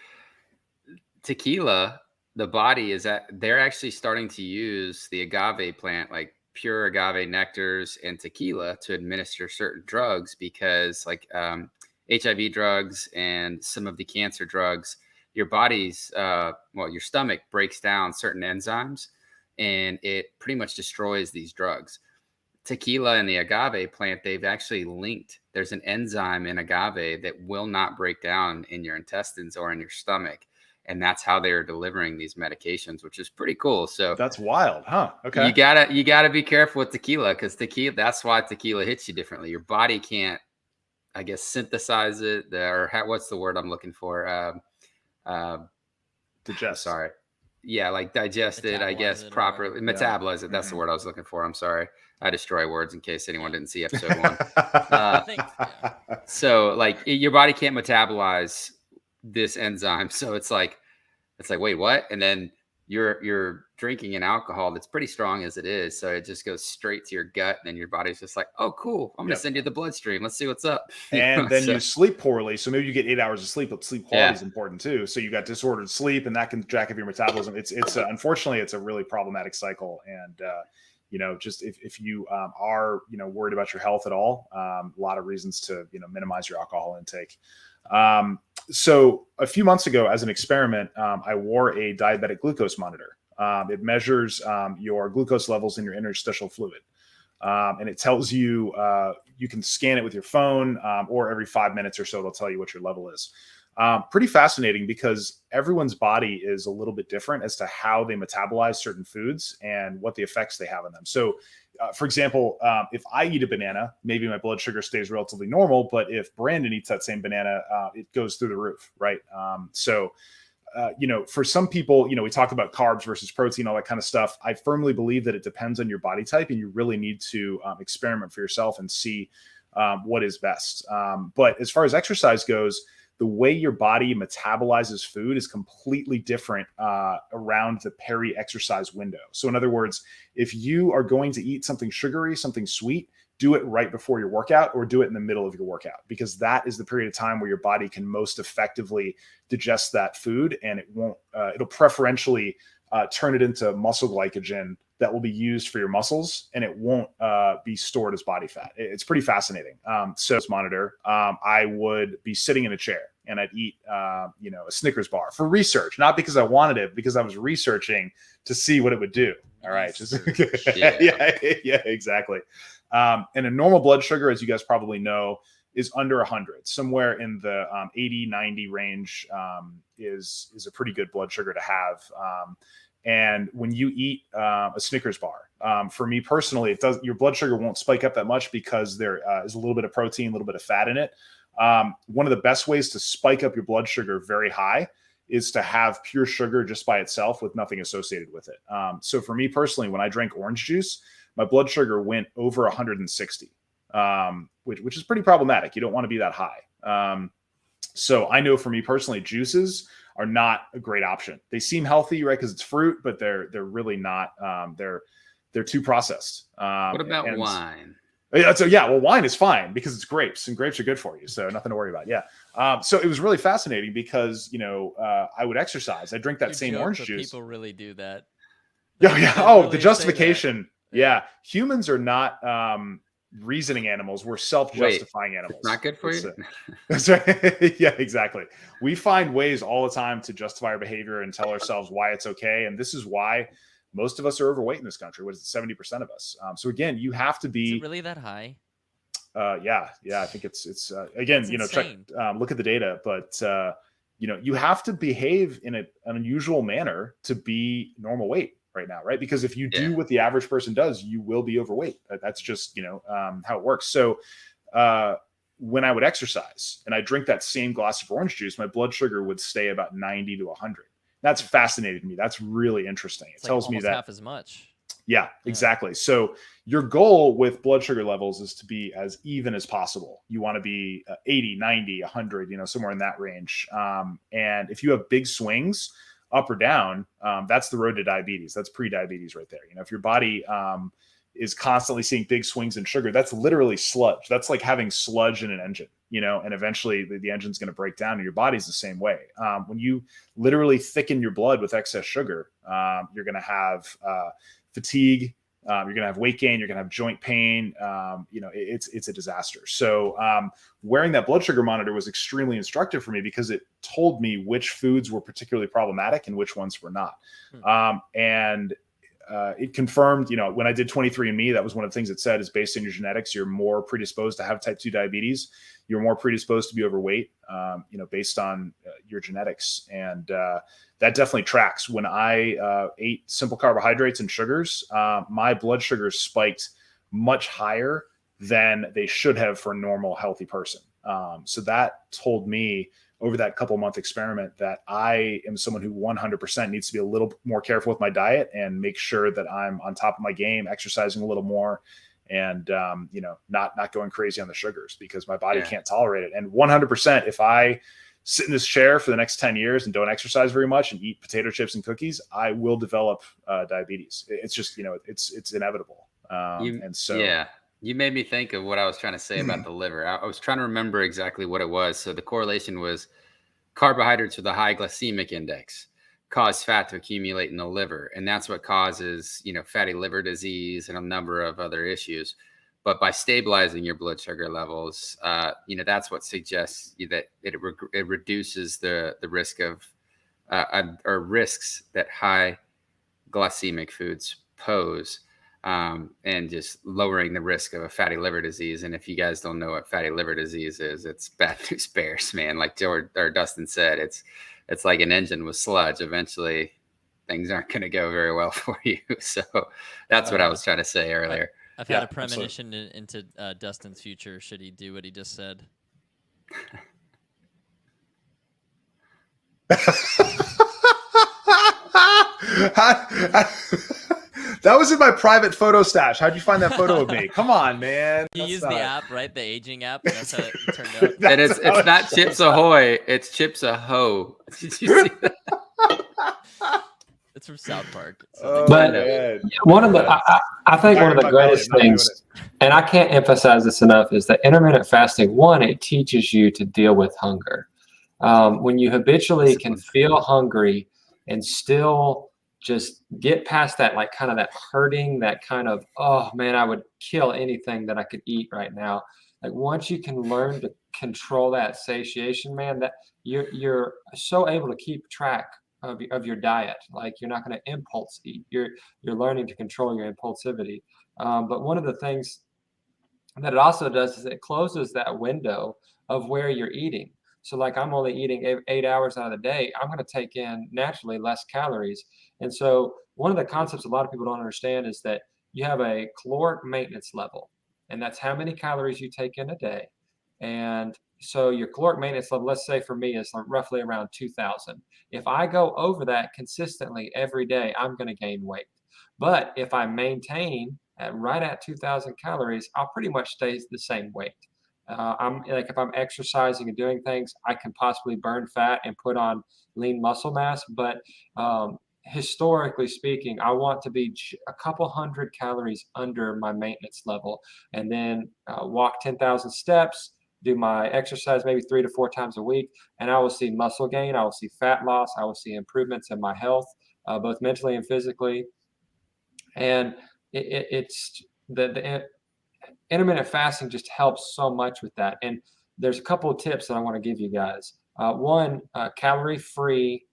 [SPEAKER 4] Tequila, the body they're actually starting to use the agave plant, like pure agave nectars and tequila, to administer certain drugs, because like HIV drugs and some of the cancer drugs, your body's your stomach breaks down certain enzymes and it pretty much destroys these drugs. Tequila and the agave plant, they've actually linked. There's an enzyme in agave that will not break down in your intestines or in your stomach. And that's how they're delivering these medications, which is pretty cool. So
[SPEAKER 3] that's wild, huh? Okay.
[SPEAKER 4] You gotta be careful with tequila, because that's why tequila hits you differently. Your body can't, I guess, synthesize it, or what's the word I'm looking for?
[SPEAKER 3] Digest.
[SPEAKER 4] Sorry. Yeah, like digest it, I guess, properly. Metabolize it. That's the word I was looking for. I'm sorry. I destroy words in case anyone didn't see episode 1. So like your body can't metabolize this enzyme. So it's like, wait, what? And then you're drinking an alcohol that's pretty strong as it is. So it just goes straight to your gut, and then your body's just like, oh, cool. I'm going to send you the bloodstream. Let's see what's up.
[SPEAKER 3] And then you sleep poorly. So maybe you get 8 hours of sleep, but sleep quality is important too. So you got disordered sleep, and that can jack up your metabolism. It's unfortunately, it's a really problematic cycle. And, just if you are, worried about your health at all, a lot of reasons to, minimize your alcohol intake. So a few months ago, as an experiment, I wore a diabetic glucose monitor. It measures your glucose levels in your interstitial fluid. And it tells you, you can scan it with your phone, or every 5 minutes or so, they'll tell you what your level is. Pretty fascinating because everyone's body is a little bit different as to how they metabolize certain foods and what the effects they have on them. So, for example, if I eat a banana, maybe my blood sugar stays relatively normal, but if Brandon eats that same banana, it goes through the roof, right? For some people, we talk about carbs versus protein, all that kind of stuff. I firmly believe that it depends on your body type, and you really need to experiment for yourself and see what is best. But as far as exercise goes, the way your body metabolizes food is completely different around the peri-exercise window. So in other words, if you are going to eat something sugary, something sweet, do it right before your workout or do it in the middle of your workout, because that is the period of time where your body can most effectively digest that food, and it'll preferentially turn it into muscle glycogen that will be used for your muscles, and it won't be stored as body fat. It's pretty fascinating. So this monitor, I would be sitting in a chair and I'd eat, a Snickers bar for research, not because I wanted it, because I was researching to see what it would do. All right. Yeah, exactly. And a normal blood sugar, as you guys probably know, is under 100. Somewhere in the 80, 90 range is a pretty good blood sugar to have. And when you eat a Snickers bar, for me personally, your blood sugar won't spike up that much because there is a little bit of protein, a little bit of fat in it. One of the best ways to spike up your blood sugar very high is to have pure sugar just by itself with nothing associated with it. So for me personally, when I drank orange juice, my blood sugar went over 160, which is pretty problematic. You don't want to be that high. So I know for me personally, juices are not a great option. They seem healthy, right? Because it's fruit, but they're really not. They're too processed.
[SPEAKER 4] What about wine?
[SPEAKER 3] Well, wine is fine because it's grapes, and grapes are good for you, so nothing to worry about. Yeah. So it was really fascinating because I would exercise. I drink that same orange juice.
[SPEAKER 2] People really do that.
[SPEAKER 3] Yeah. Oh, really the justification. Yeah. Humans are not reasoning animals. We're self-justifying animals.
[SPEAKER 4] It's not good for you.
[SPEAKER 3] That's right. Yeah, exactly. We find ways all the time to justify our behavior and tell ourselves why it's okay. And this is why most of us are overweight in this country. What is it? 70% of us. So again, you have to be.
[SPEAKER 2] Is it really that high?
[SPEAKER 3] Yeah. I think it's again, check, look at the data, but you have to behave in an unusual manner to be normal weight right now, right? Because if you do what the average person does, you will be overweight. That's just how it works. So when I would exercise and I drink that same glass of orange juice, my blood sugar would stay about 90 to 100. That's fascinating to me. That's really interesting. It tells me that
[SPEAKER 2] half as much.
[SPEAKER 3] Yeah, exactly. So your goal with blood sugar levels is to be as even as possible. You want to be 80, 90, 100, somewhere in that range. And if you have big swings up or down, that's the road to diabetes. That's pre-diabetes right there. If your body is constantly seeing big swings in sugar, that's literally sludge. That's like having sludge in an engine, and eventually the engine's going to break down, and your body's the same way. When you literally thicken your blood with excess sugar, you're going to have fatigue, you're going to have weight gain, you're going to have joint pain. It's a disaster. So wearing that blood sugar monitor was extremely instructive for me because it told me which foods were particularly problematic and which ones were not. And it confirmed, when I did 23andMe, that was one of the things it said is based on your genetics, you're more predisposed to have type 2 diabetes. You're more predisposed to be overweight, based on your genetics. And that definitely tracks. When I ate simple carbohydrates and sugars, my blood sugars spiked much higher than they should have for a normal, healthy person. So that told me over that couple-month experiment that I am someone who 100% needs to be a little more careful with my diet and make sure that I'm on top of my game, exercising a little more, and not going crazy on the sugars because my body can't tolerate it. And 100%, if I sit in this chair for the next 10 years and don't exercise very much and eat potato chips and cookies, I will develop diabetes. It's just, it's inevitable.
[SPEAKER 4] You made me think of what I was trying to say about the liver. I was trying to remember exactly what it was. So the correlation was carbohydrates with a high glycemic index cause fat to accumulate in the liver. And that's what causes, fatty liver disease and a number of other issues. But by stabilizing your blood sugar levels, that's what suggests that it reduces the risk of or risks that high glycemic foods pose. and just lowering the risk of a fatty liver disease. And if you guys don't know what fatty liver disease is, it's bad news bears, man. Like George or Dustin said, it's like an engine with sludge. Eventually, things aren't going to go very well for you. So that's what I was trying to say earlier.
[SPEAKER 2] I've had a premonition into Dustin's future should he do what he just said.
[SPEAKER 3] That was in my private photo stash. How'd you find that photo of me? Come on, man.
[SPEAKER 2] You used the app, right? The aging app. And that's how it turned out.
[SPEAKER 4] And it's not Chips Ahoy. It's Chips Ahoy. Did you see that?
[SPEAKER 2] It's from South Park.
[SPEAKER 5] But one of the, I think one of the greatest things, and I can't emphasize this enough, is that intermittent fasting, one, it teaches you to deal with hunger. When you habitually can feel hungry and still just get past that, like kind of that hurting, that kind of, oh man, I would kill anything that I could eat right now. Like once you can learn to control that satiation, man, that you're so able to keep track of your diet. Like you're not going to impulse eat. You're learning to control your impulsivity. But one of the things that it also does is it closes that window of where you're eating. So like I'm only eating 8 hours out of the day, I'm going to take in naturally less calories. And so one of the concepts a lot of people don't understand is that you have a caloric maintenance level, and that's how many calories you take in a day. And so your caloric maintenance level, let's say for me, is roughly around 2,000. If I go over that consistently every day, I'm going to gain weight. But if I maintain right at 2,000 calories, I'll pretty much stay the same weight. I'm like, if I'm exercising and doing things, I can possibly burn fat and put on lean muscle mass. But historically speaking, I want to be a couple hundred calories under my maintenance level, and then walk 10,000 steps, do my exercise maybe 3 to 4 times a week, and I will see muscle gain. I will see fat loss. I will see improvements in my health, both mentally and physically. And it's the intermittent fasting just helps so much with that. And there's a couple of tips that I want to give you guys. One, calorie-free,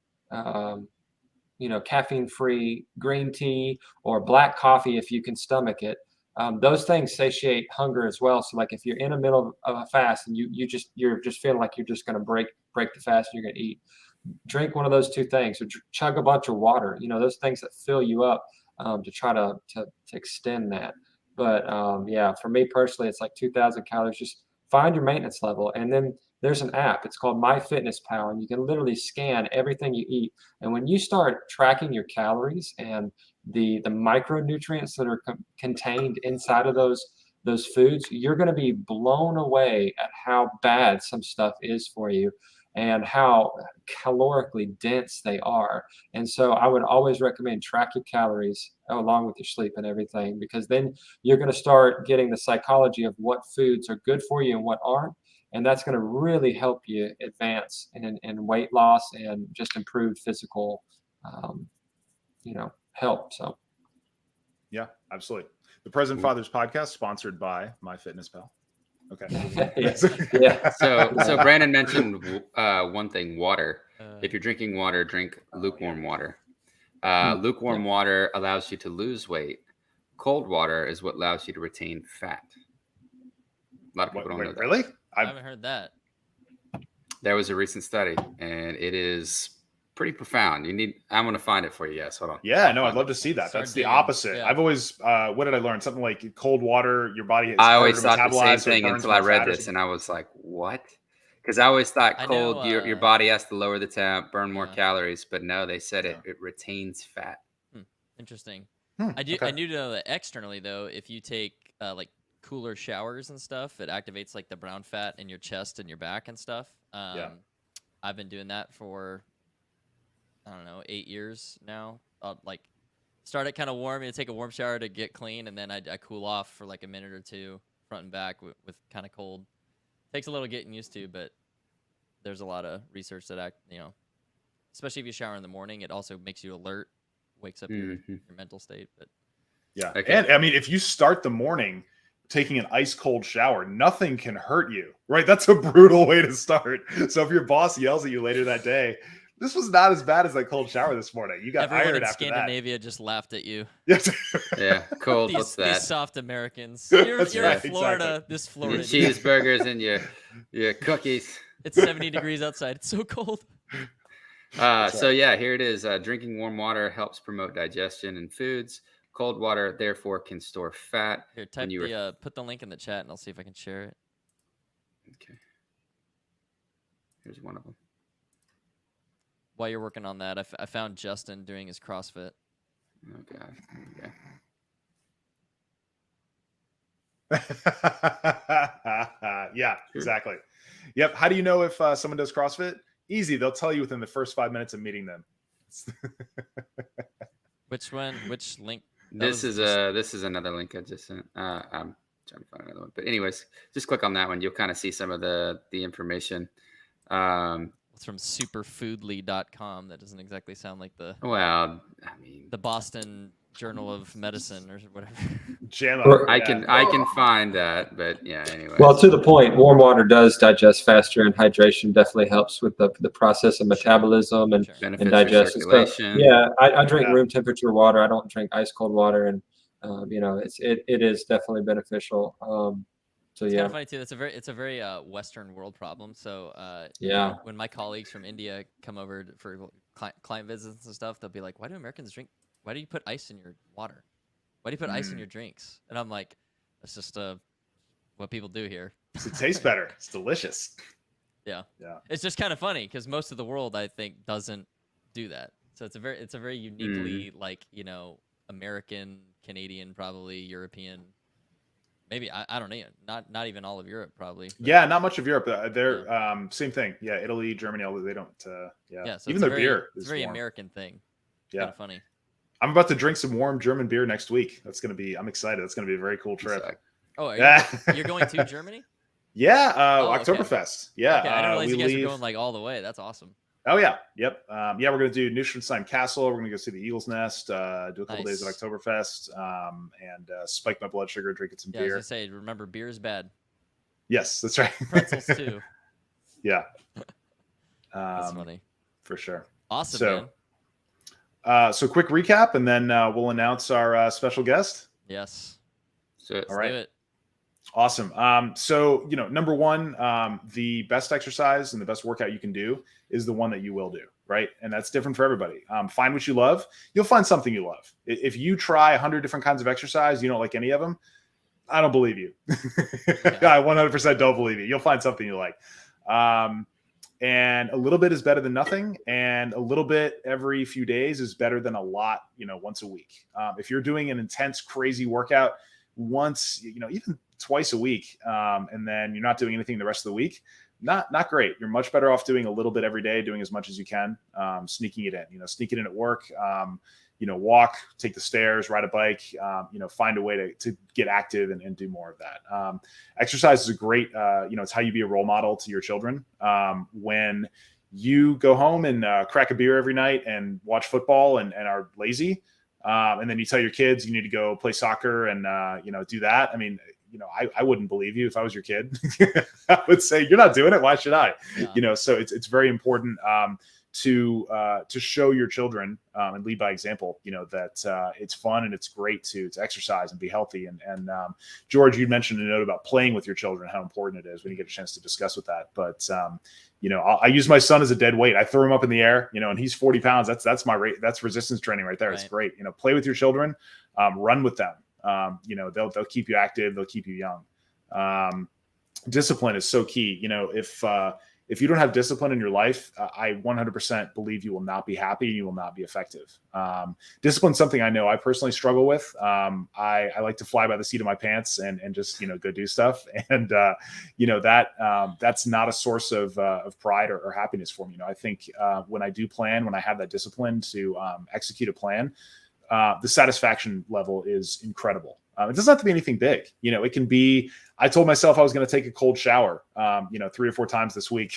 [SPEAKER 5] caffeine-free green tea or black coffee if you can stomach it. Those things satiate hunger as well. So like if you're in the middle of a fast and you're just feeling like you're just going to break the fast and you're going to eat, drink one of those two things, or chug a bunch of water. Those things that fill you up to try to extend that. But for me personally, it's like 2,000 calories. Just find your maintenance level, and then there's an app. It's called MyFitnessPal, and you can literally scan everything you eat. And when you start tracking your calories and the micronutrients that are contained inside of those foods, you're going to be blown away at how bad some stuff is for you and how calorically dense they are. And so I would always recommend track your calories along with your sleep and everything, because then you're going to start getting the psychology of what foods are good for you and what aren't. And that's going to really help you advance in weight loss and just improved physical, health. So.
[SPEAKER 3] Yeah, absolutely. The Present Fathers podcast sponsored by MyFitnessPal. Okay.
[SPEAKER 5] Yeah.
[SPEAKER 4] So Brandon mentioned one thing: water. If you're drinking water, drink lukewarm water. Lukewarm water allows you to lose weight. Cold water is what allows you to retain fat. A lot of people don't know that.
[SPEAKER 3] Really?
[SPEAKER 2] I haven't heard that.
[SPEAKER 4] There was a recent study, and it is pretty profound. I'm going to find it for you guys. Hold on.
[SPEAKER 3] Yeah, no, I'd love to see that. That's the opposite. Yeah. I've always, what did I learn? Something like cold water, your body is
[SPEAKER 4] I always thought the same thing until I read this, and I was like, what? Because I always thought cold, your body has to lower the temp, burn more calories, but no, they said it retains fat.
[SPEAKER 2] Interesting. I knew to know that externally, though, if you take like cooler showers and stuff, it activates like the brown fat in your chest and your back and stuff. I've been doing that for, I don't know, 8 years now. Like start it kind of warm, take a warm shower to get clean, and then I cool off for like a minute or two front and back with kind of cold. Takes a little getting used to, but there's a lot of research that especially if you shower in the morning, it also makes you alert, wakes up your mental state. But
[SPEAKER 3] and I mean, if you start the morning taking an ice cold shower, nothing can hurt you, right? That's a brutal way to start. So if your boss yells at you later that day, This was not as bad as that cold shower this morning. You got
[SPEAKER 2] Everyone
[SPEAKER 3] iron
[SPEAKER 2] in
[SPEAKER 3] after
[SPEAKER 2] Scandinavia just laughed at you.
[SPEAKER 3] that.
[SPEAKER 4] Yeah, cold.
[SPEAKER 2] These,
[SPEAKER 4] What's that?
[SPEAKER 2] These soft Americans. You're
[SPEAKER 3] That's
[SPEAKER 2] in
[SPEAKER 3] right,
[SPEAKER 2] Florida.
[SPEAKER 3] exactly.
[SPEAKER 2] This
[SPEAKER 4] Your
[SPEAKER 2] Florida.
[SPEAKER 4] cheeseburgers and your cookies.
[SPEAKER 2] It's 70 degrees outside. It's so cold.
[SPEAKER 4] So yeah, here it is. Drinking warm water helps promote digestion in foods. Cold water, therefore, can store fat.
[SPEAKER 2] Here, type put the link in the chat, and I'll see if I can share it.
[SPEAKER 4] Okay. Here's one of them.
[SPEAKER 2] While you're working on that, I found Justin doing his CrossFit.
[SPEAKER 4] Oh God.
[SPEAKER 3] Yeah, exactly. Yep. How do you know if someone does CrossFit? Easy. They'll tell you within the first 5 minutes of meeting them.
[SPEAKER 2] Which one? Which link?
[SPEAKER 4] This is another link I just sent. I'm trying to find another one, but anyways, just click on that one. You'll kind of see some of the information.
[SPEAKER 2] It's from superfoodly.com. That doesn't exactly sound like the Boston Journal of Medicine or whatever.
[SPEAKER 4] I can find that, but yeah, anyway.
[SPEAKER 5] Well, to the point, warm water does digest faster, and hydration definitely helps with the process of metabolism and digestion. So, yeah, I drink room temperature water. I don't drink ice cold water, and it is definitely beneficial. So
[SPEAKER 2] it's
[SPEAKER 5] yeah,
[SPEAKER 2] kind of funny too. It's a very Western world problem. So when my colleagues from India come over for client visits and stuff, they'll be like, "Why do Americans drink? Why do you put ice in your water? Why do you put ice in your drinks?" And I'm like, "That's just what people do here."
[SPEAKER 3] It tastes better. It's delicious.
[SPEAKER 2] Yeah. It's just kind of funny because most of the world, I think, doesn't do that. So it's a very uniquely American, Canadian, probably European. Maybe I don't know. Not even all of Europe, probably. But.
[SPEAKER 3] Yeah, not much of Europe. They're same thing. Yeah, Italy, Germany. Although they don't. So even their beer is
[SPEAKER 2] a very
[SPEAKER 3] warm.
[SPEAKER 2] American thing. It's
[SPEAKER 3] yeah,
[SPEAKER 2] kind of funny.
[SPEAKER 3] I'm about to drink some warm German beer next week. I'm excited. That's gonna be a very cool trip.
[SPEAKER 2] Oh, you're going to Germany?
[SPEAKER 3] Yeah, Oktoberfest. Okay. Yeah,
[SPEAKER 2] okay. I didn't realize you guys were going like all the way. That's awesome.
[SPEAKER 3] Oh yeah, yep. We're gonna do Neuschwanstein Castle. We're gonna go see the Eagle's Nest. Do a couple days at Oktoberfest, and spike my blood sugar drinking some beer.
[SPEAKER 2] I was gonna say, remember, beer is bad.
[SPEAKER 3] Yes, that's right.
[SPEAKER 2] Pretzels too.
[SPEAKER 3] Yeah,
[SPEAKER 2] that's funny
[SPEAKER 3] for sure.
[SPEAKER 2] Awesome,
[SPEAKER 3] man. So quick recap, and then we'll announce our special guest.
[SPEAKER 2] Yes.
[SPEAKER 3] All right.
[SPEAKER 2] Do it.
[SPEAKER 3] Awesome. So, number one, the best exercise and the best workout you can do is the one that you will do, right? And that's different for everybody. Find what you love. You'll find something you love. If you try 100 different kinds of exercise, you don't like any of them, I don't believe you. I 100% don't believe you. You'll find something you like. And a little bit is better than nothing. And a little bit every few days is better than a lot, once a week. If you're doing an intense, crazy workout once, even twice a week, and then you're not doing anything the rest of the week, not great. You're much better off doing a little bit every day, doing as much as you can, sneaking it in, sneak it in at work, walk, take the stairs, ride a bike, find a way to get active and do more of that. Exercise is a great, it's how you be a role model to your children. When you go home and crack a beer every night and watch football and are lazy, and then you tell your kids you need to go play soccer and, do that. I mean, I wouldn't believe you if I was your kid. I would say, you're not doing it. Why should I? Yeah. So it's very important to show your children and lead by example, that it's fun and it's great to exercise and be healthy. And George, you mentioned a note about playing with your children, how important it is when you get a chance to discuss with that. But, I use my son as a dead weight. I throw him up in the air, and he's 40 pounds. That's my rate. That's resistance training right there. Right. It's great. Play with your children, run with them. They'll keep you active. They'll keep you young. Discipline is so key. If you don't have discipline in your life, I 100% believe you will not be happy and you will not be effective. Discipline is something I know I personally struggle with. I like to fly by the seat of my pants and just, go do stuff. And, that's not a source of pride or happiness for me. I think when I do plan, when I have that discipline to execute a plan, the satisfaction level is incredible. It doesn't have to be anything big. It can be, I told myself I was going to take a cold shower, 3 or 4 times this week.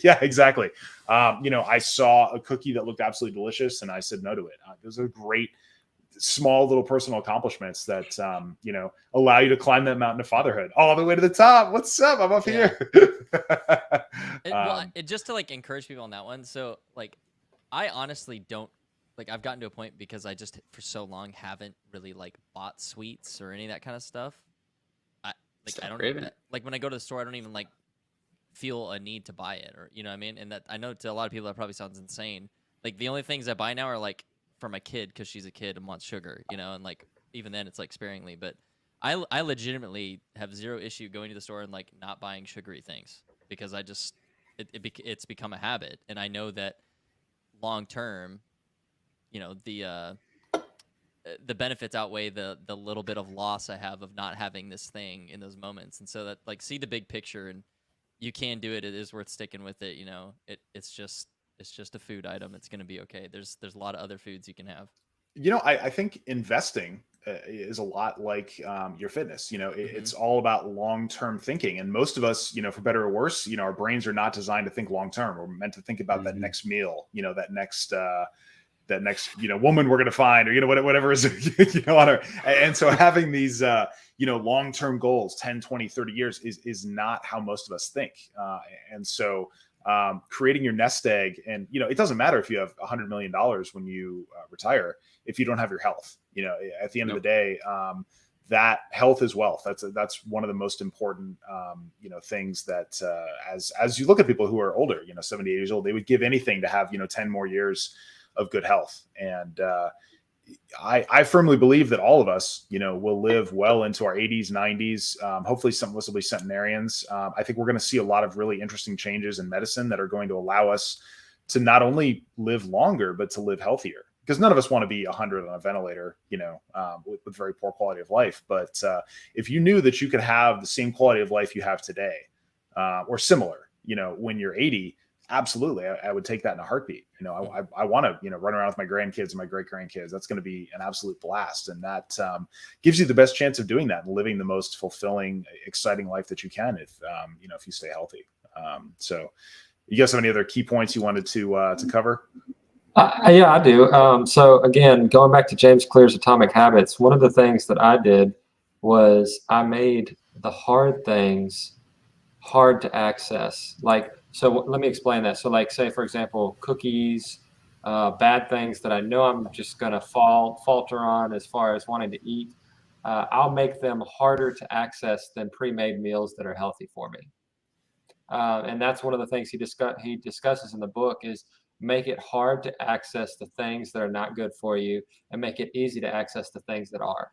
[SPEAKER 3] Yeah, exactly. I saw a cookie that looked absolutely delicious and I said no to it. Those are great, small little personal accomplishments that, allow you to climb that mountain of fatherhood all the way to the top. What's up? I'm up here.
[SPEAKER 2] Just to encourage people on that one. So I honestly don't like. I've gotten to a point because I just for so long haven't really like bought sweets or any of that kind of stuff. I don't
[SPEAKER 4] craving it.
[SPEAKER 2] like when I go to the store. I don't even like feel a need to buy it, or you know what I mean. And that I know to a lot of people that probably sounds insane. Like the only things I buy now are like for my kid because she's a kid and wants sugar, you know, and like even then it's like sparingly. But I legitimately have zero issue going to the store and like not buying sugary things because I just it's become a habit, and I know that long term, you know, the benefits outweigh the little bit of loss I have of not having this thing in those moments. And so that like see the big picture, and you can do it. It is worth sticking with it. You know, it's just a food item. It's going to be okay. There's a lot of other foods you can have.
[SPEAKER 3] I think investing is a lot like your fitness. It's all about long-term thinking. And most of us, for better or worse, our brains are not designed to think long-term. We're meant to think about that next meal, that next, woman we're going to find, or, whatever is, on her. And so having these, long-term goals, 10, 20, 30 years is not how most of us think. And so creating your nest egg, and, it doesn't matter if you have $100 million when you retire, if you don't have your health, at the end of the day, that health is wealth. That's one of the most important, things that, as you look at people who are older, 70, 80 years old, they would give anything to have, 10 more years of good health. And I firmly believe that all of us, will live well into our 80s, 90s. Hopefully some of us will be centenarians. I think we're going to see a lot of really interesting changes in medicine that are going to allow us to not only live longer, but to live healthier. Because none of us want to be 100 on a ventilator, with very poor quality of life. But if you knew that you could have the same quality of life you have today, or similar, when you're 80, absolutely, I would take that in a heartbeat. I want to, run around with my grandkids and my great grandkids. That's going to be an absolute blast, and that gives you the best chance of doing that and living the most fulfilling, exciting life that you can if you stay healthy. So, you guys have any other key points you wanted to cover?
[SPEAKER 5] Yeah, I do. So again, going back to James Clear's Atomic Habits, one of the things that I did was I made the hard things hard to access. So let me explain that. So like, say, for example, cookies, bad things that I know I'm just going to falter on as far as wanting to eat. I'll make them harder to access than pre-made meals that are healthy for me. And that's one of the things he discusses in the book is make it hard to access the things that are not good for you and make it easy to access the things that are.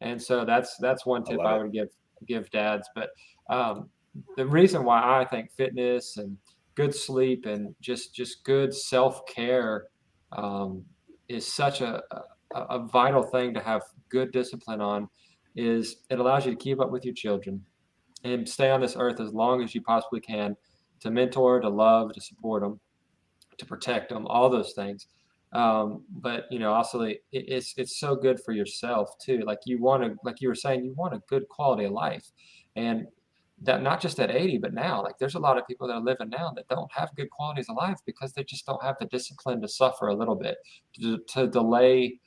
[SPEAKER 5] And so that's one tip I would give dads. But the reason why I think fitness and good sleep and just good self-care is such a vital thing to have good discipline on is it allows you to keep up with your children and stay on this earth as long as you possibly can, to mentor, to love, to support them, to protect them, all those things. But also it's so good for yourself too. Like you were saying, you want a good quality of life, and that not just at 80, but now, like there's a lot of people that are living now that don't have good qualities of life because they just don't have the discipline to suffer a little bit, to delay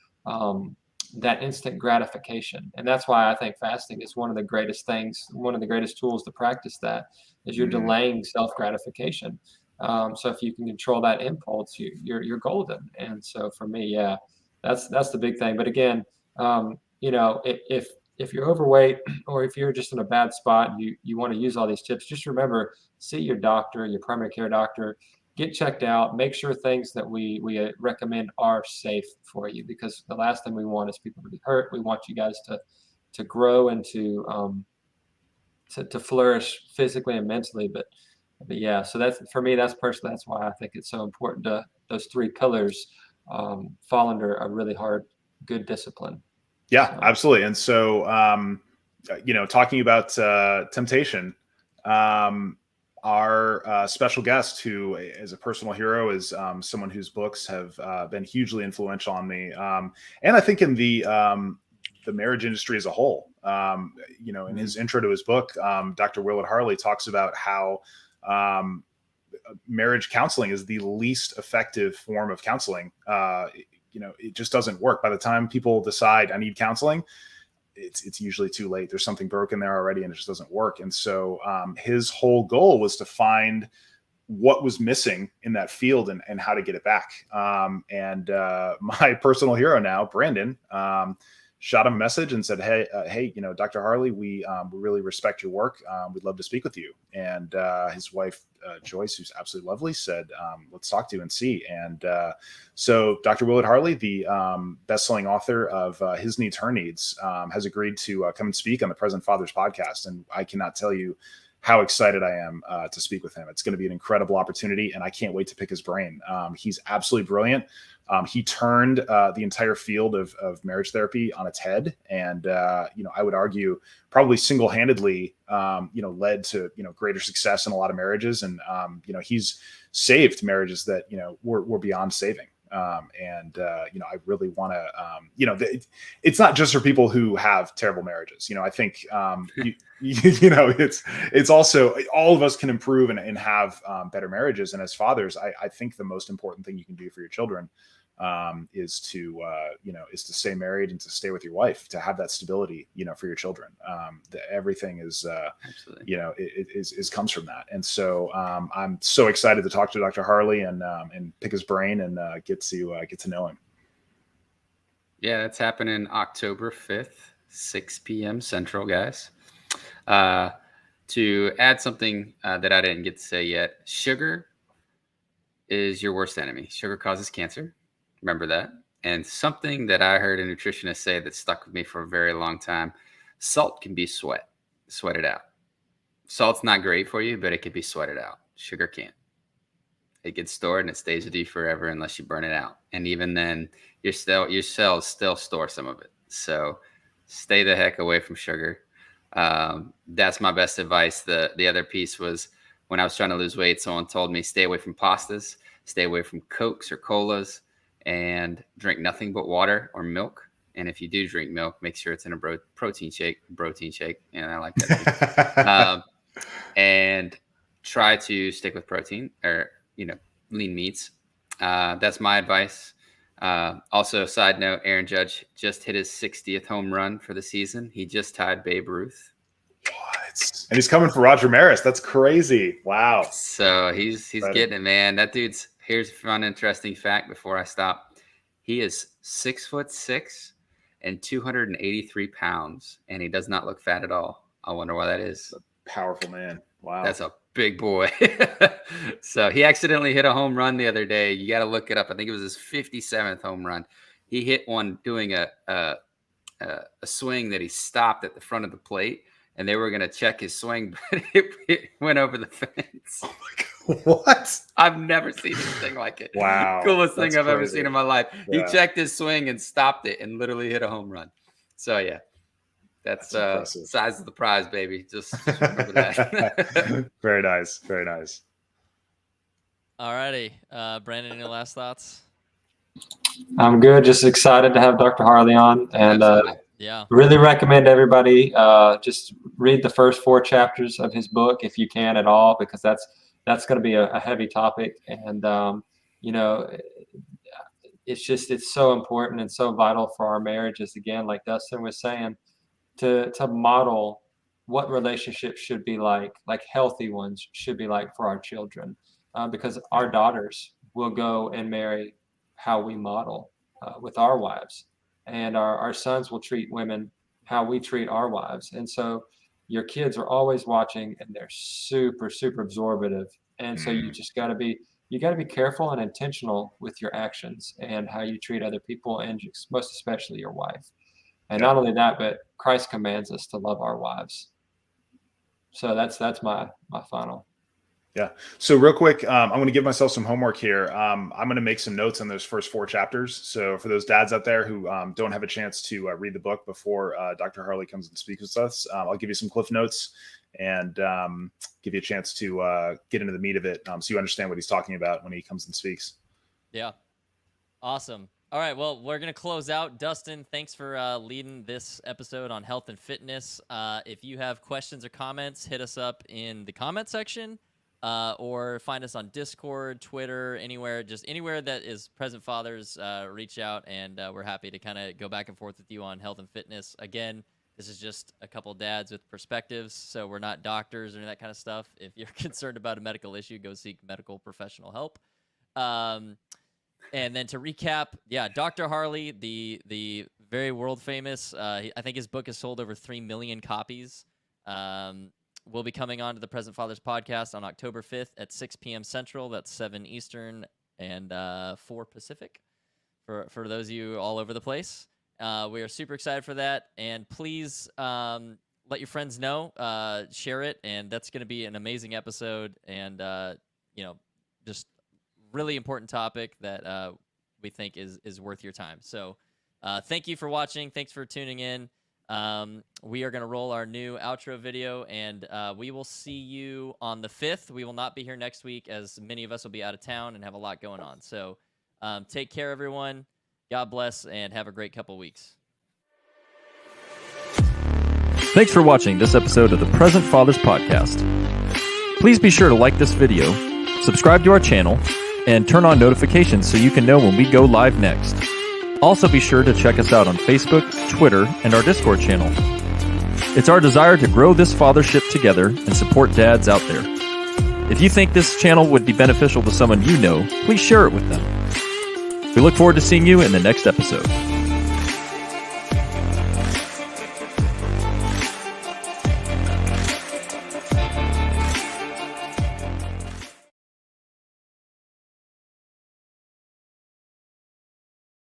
[SPEAKER 5] that instant gratification. And that's why I think fasting is one of the greatest things, one of the greatest tools to practice that is you're delaying self-gratification. So if you can control that impulse, you're golden. And so for me, yeah, that's the big thing. But again, if you're overweight or if you're just in a bad spot and you want to use all these tips, just remember, see your doctor, your primary care doctor, get checked out, make sure things that we recommend are safe for you, because the last thing we want is people to be hurt. We want you guys to grow and to flourish physically and mentally. But yeah, so that's, for me, that's why I think it's so important to those three pillars fall under a really hard, good discipline.
[SPEAKER 3] Yeah, absolutely. And so, talking about temptation, our special guest, who is a personal hero, is someone whose books have been hugely influential on me, and I think in the marriage industry as a whole. In his intro to his book, Dr. Willard Harley talks about how marriage counseling is the least effective form of counseling. It just doesn't work. By the time people decide I need counseling, it's usually too late. There's something broken there already and it just doesn't work. And so his whole goal was to find what was missing in that field and how to get it back. My personal hero now, Brandon, shot him a message and said, hey, Dr. Harley, we really respect your work. We'd love to speak with you. And his wife, Joyce, who's absolutely lovely, said, let's talk to you and see. And so Dr. Willard Harley, the best-selling author of His Needs, Her Needs, has agreed to come and speak on the Present Fathers podcast. And I cannot tell you how excited I am to speak with him. It's going to be an incredible opportunity, and I can't wait to pick his brain. He's absolutely brilliant. He turned the entire field of marriage therapy on its head, and I would argue probably single-handedly, led to greater success in a lot of marriages, and he's saved marriages that were beyond saving. I really want to, it's not just for people who have terrible marriages. I think, it's also all of us can improve and have better marriages. And as fathers, I think the most important thing you can do for your children is to stay married and to stay with your wife, to have that stability, for your children. Everything is, is comes from that. And so I'm so excited to talk to Dr. Harley and pick his brain and get to know him.
[SPEAKER 4] Yeah, that's happening October 5th, 6 p.m. Central, guys. To add something that I didn't get to say yet, sugar is your worst enemy. Sugar causes cancer. Remember that. And something that I heard a nutritionist say that stuck with me for a very long time, salt can be sweated out. Salt's not great for you, but it can be sweated out. Sugar can't. It gets stored and it stays with you forever unless you burn it out. And even then, your cells still store some of it. So stay the heck away from sugar. That's my best advice. The other piece was when I was trying to lose weight, someone told me stay away from pastas, stay away from Cokes or colas, and drink nothing but water or milk. And if you do drink milk, make sure it's in a protein shake. And I like that. And try to stick with protein or, lean meats. That's my advice. Also, side note, Aaron Judge just hit his 60th home run for the season. He just tied Babe Ruth.
[SPEAKER 3] What? And he's coming for Roger Maris. That's crazy. Wow.
[SPEAKER 4] So he's getting it, man. That dude's, here's a fun, interesting fact before I stop. He is 6'6" and 283 pounds, and he does not look fat at all. I wonder why that is.
[SPEAKER 3] Powerful man. Wow.
[SPEAKER 4] That's a big boy. So he accidentally hit a home run the other day. You got to look it up. I think it was his 57th home run. He hit one doing a swing that he stopped at the front of the plate, and they were going to check his swing, but it went over the fence.
[SPEAKER 3] Oh my God. What?
[SPEAKER 4] I've never seen anything like it.
[SPEAKER 3] Wow.
[SPEAKER 4] Coolest thing I've ever seen in my life.
[SPEAKER 3] Yeah.
[SPEAKER 4] He checked his swing and stopped it and literally hit a home run. So yeah. That's size of the prize, baby. Just remember that.
[SPEAKER 3] Very nice. Very nice.
[SPEAKER 2] All righty. Brandon, any last thoughts?
[SPEAKER 5] I'm good. Just excited to have Dr. Harley on, and really recommend everybody just read the first 4 chapters of his book if you can at all, because that's going to be a heavy topic, and it's so important and so vital for our marriages. Again, like Dustin was saying, to model what relationships should be like healthy ones should be like for our children, because our daughters will go and marry how we model with our wives, and our sons will treat women how we treat our wives. And so your kids are always watching, and they're super, super absorbative. And so you just got to be careful and intentional with your actions and how you treat other people, and most especially your wife. And not only that, but Christ commands us to love our wives. So that's my final.
[SPEAKER 3] Yeah. So real quick, I'm going to give myself some homework here. I'm going to make some notes on those first 4 chapters. So for those dads out there who don't have a chance to read the book before Dr. Harley comes and speaks with us, I'll give you some cliff notes and give you a chance to get into the meat of it, so you understand what he's talking about when he comes and speaks.
[SPEAKER 2] Yeah. Awesome. All right, well, we're going to close out. Dustin, thanks for leading this episode on health and fitness. If you have questions or comments, hit us up in the comment section, or find us on Discord, Twitter, anywhere that is Present Fathers. Reach out, and we're happy to kind of go back and forth with you on health and fitness. Again, This is just a couple dads with perspectives, so we're not doctors or any of that kind of stuff. If you're concerned about a medical issue, go seek medical professional help. And then to recap, Dr. Harley, the very world famous, I think his book has sold over 3 million copies. Will be coming on to the Present Fathers podcast on October 5th at 6 p.m. Central. That's 7 Eastern and 4 Pacific for those of you all over the place. We are super excited for that, and please let your friends know, share it, and that's going to be an amazing episode, and just really important topic that we think is worth your time. So thank you for watching. Thanks for tuning in. We are going to roll our new outro video, and we will see you on the 5th. We will not be here next week, as many of us will be out of town and have a lot going on. So take care, everyone. God bless, and have a great couple weeks.
[SPEAKER 1] Thanks for watching this episode of the Present Fathers Podcast. Please be sure to like this video, subscribe to our channel, and turn on notifications so you can know when we go live next. Also be sure to check us out on Facebook, Twitter, and our Discord channel. It's our desire to grow this fathership together and support dads out there. If you think this channel would be beneficial to someone you know, please share it with them. We look forward to seeing you in the next episode.